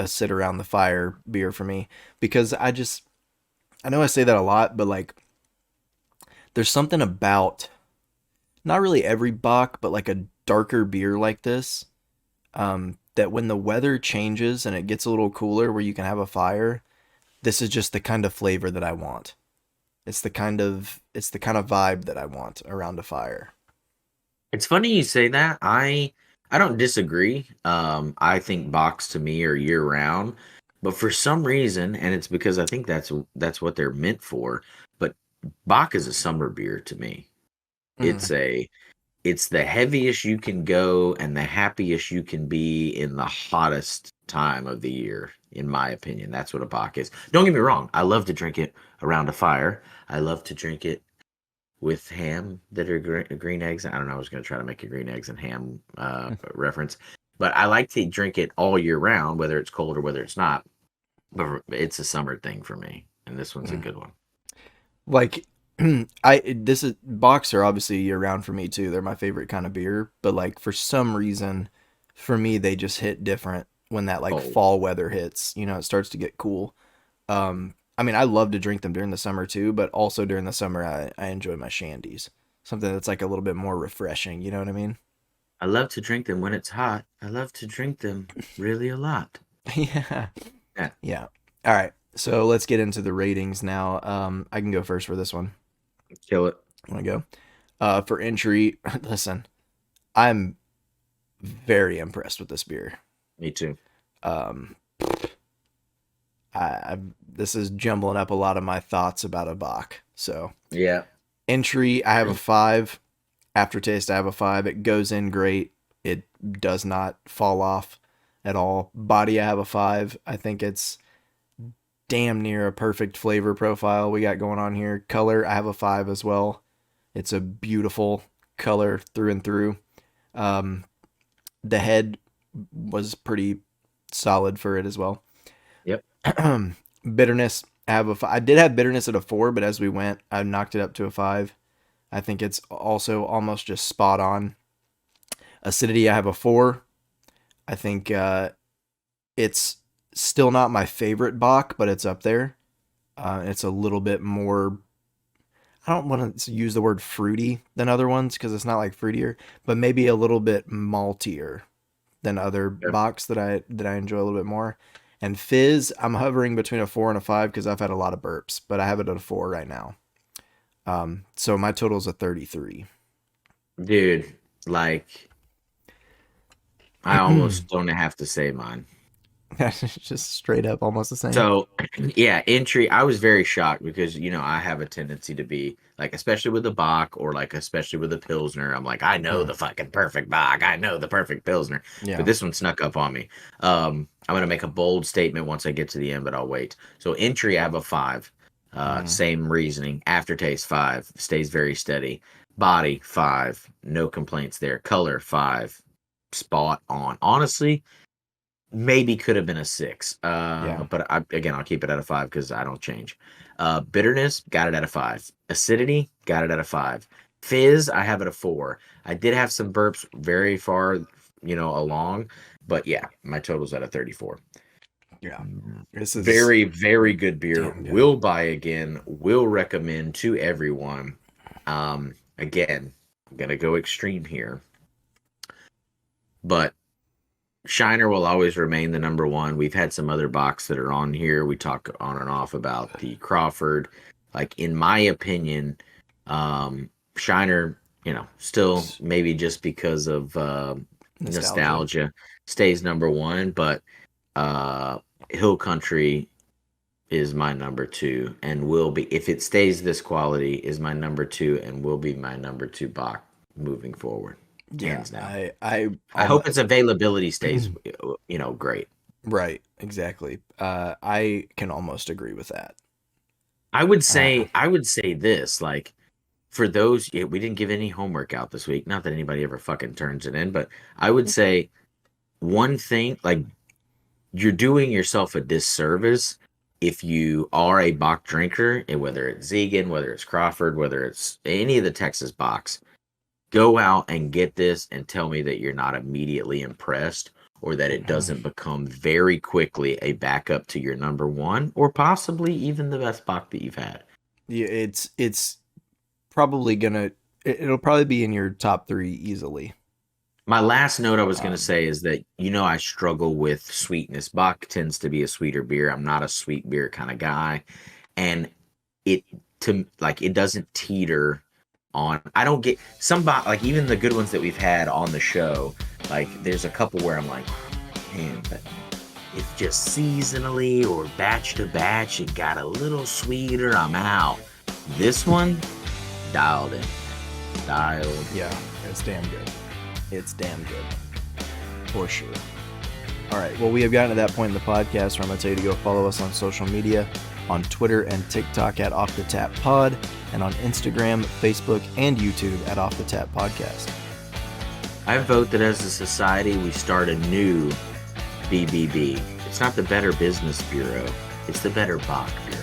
sit around the fire beer for me because I know I say that a lot, but like there's something about not really every Bach, but like a darker beer like this, that when the weather changes and it gets a little cooler where you can have a fire, this is just the kind of flavor that I want. It's the kind of vibe that I want around a fire. It's funny you say that. I don't disagree. I think box to me are year round, but for some reason, and it's because I think that's what they're meant for. But Bach is a summer beer to me. Mm, It's a it's the heaviest you can go and the happiest you can be in the hottest time of the year, in my opinion. That's what a Bach is. Don't get me wrong. I love to drink it around a fire. I love to drink it with ham that are green eggs. I don't know. I was going to try to make a green eggs and ham reference, but I like to drink it all year round, whether it's cold or whether it's not. But it's a summer thing for me, and this one's a mm. good one. Like I this is Bachs are obviously year round for me too. They're my favorite kind of beer, but like for some reason, for me they just hit different when that like Oh, fall weather hits. It starts to get cool. I mean, I love to drink them during the summer too, but also during the summer, I enjoy my shandies. Something that's like a little bit more refreshing. You know what I mean? I love to drink them when it's hot. I love to drink them really a lot. Yeah. Yeah, Yeah. All right. So let's get into the ratings now. I can go first for this one. kill it. Want to go? For entry, listen, I'm very impressed with this beer. Me too. Um, this is jumbling up a lot of my thoughts about a Bach. So Yeah. entry, I have a 5. Aftertaste, I have a 5. It goes in great. It does not fall off at all. Body, I have a 5. I think it's damn near a perfect flavor profile we got going on here. Color, I have a 5 as well. It's a beautiful color through and through. Um, the head was pretty solid for it as well. Yep. Bitterness, I did have bitterness at a 4, but as we went, I knocked it up to a 5. I think it's also almost just spot on. Acidity, I have a 4. I think it's still not my favorite Bach, but it's up there. It's a little bit more. I don't want to use the word fruity than other ones because it's not like fruitier, but maybe a little bit maltier than other Yep. Bachs that I enjoy a little bit more. And fizz, I'm hovering between a 4 and a 5 because I've had a lot of burps, but I have it at a 4 right now. So my total is a 33. Dude, like I almost don't have to say mine. That's just straight up almost the same. So, yeah, entry. I was very shocked because I have a tendency to be like, especially with the Bach or like, especially with the Pilsner. I'm like, I know Mm, the fucking perfect Bach. I know the perfect Pilsner. But yeah. this one snuck up on me. I'm gonna make a bold statement once I get to the end, but I'll wait. So, entry, I have a 5. Mm, Same reasoning. Aftertaste 5. Stays very steady. Body 5. No complaints there. Color 5. Spot on. Honestly, maybe could have been a 6. yeah. But again, I'll keep it at a 5 because I don't change. Bitterness, got it at a 5. Acidity, got it at a 5. Fizz, I have it a 4. I did have some burps very far, along, but yeah, my total's at a 34. Yeah. This is Very, very good beer. damn good. Will buy again. Will recommend to everyone. Again, I'm gonna go extreme here, but Shiner will always remain the number one. We've had some other box that are on here. We talk on and off about the Crawford. Like in my opinion, Shiner, still maybe just because of Nostalgia. nostalgia, stays number one. But uh, Hill Country is my number two, and will be if it stays this quality is my number two, and will be my number two Bach moving forward, Yeah. hands down. I I hope its almost availability stays, great. Right, exactly. I can almost agree with that. Uh, I would say this, like for those, yeah, we didn't give any homework out this week. Not that anybody ever fucking turns it in, but I would say one thing, like you're doing yourself a disservice if you are a Bach drinker, and whether it's Ziegen, whether it's Crawford, whether it's any of the Texas Bachs, go out and get this and tell me that you're not immediately impressed or that it mhm. doesn't become very quickly a backup to your number one or possibly even the best Bach that you've had. Yeah, it's probably gonna it'll probably be in your top three easily. My last note I was going to Um, say is that, I struggle with sweetness. Bach tends to be a sweeter beer. I'm not a sweet beer kind of guy. And it, it doesn't teeter on, I don't get some, like even the good ones that we've had on the show, like there's a couple where I'm like, man, but if just seasonally or batch to batch, it got a little sweeter, I'm out. This one, dialed in, dialed. yeah, it's damn good. It's damn good for sure. All right. Well, we have gotten to that point in the podcast where I'm going to tell you to go follow us on social media on Twitter and TikTok at Off the Tap Pod, and on Instagram, Facebook, and YouTube at Off the Tap Podcast. I vote that as a society, we start a new BBB. It's not the Better Business Bureau, it's the Better Bach Bureau.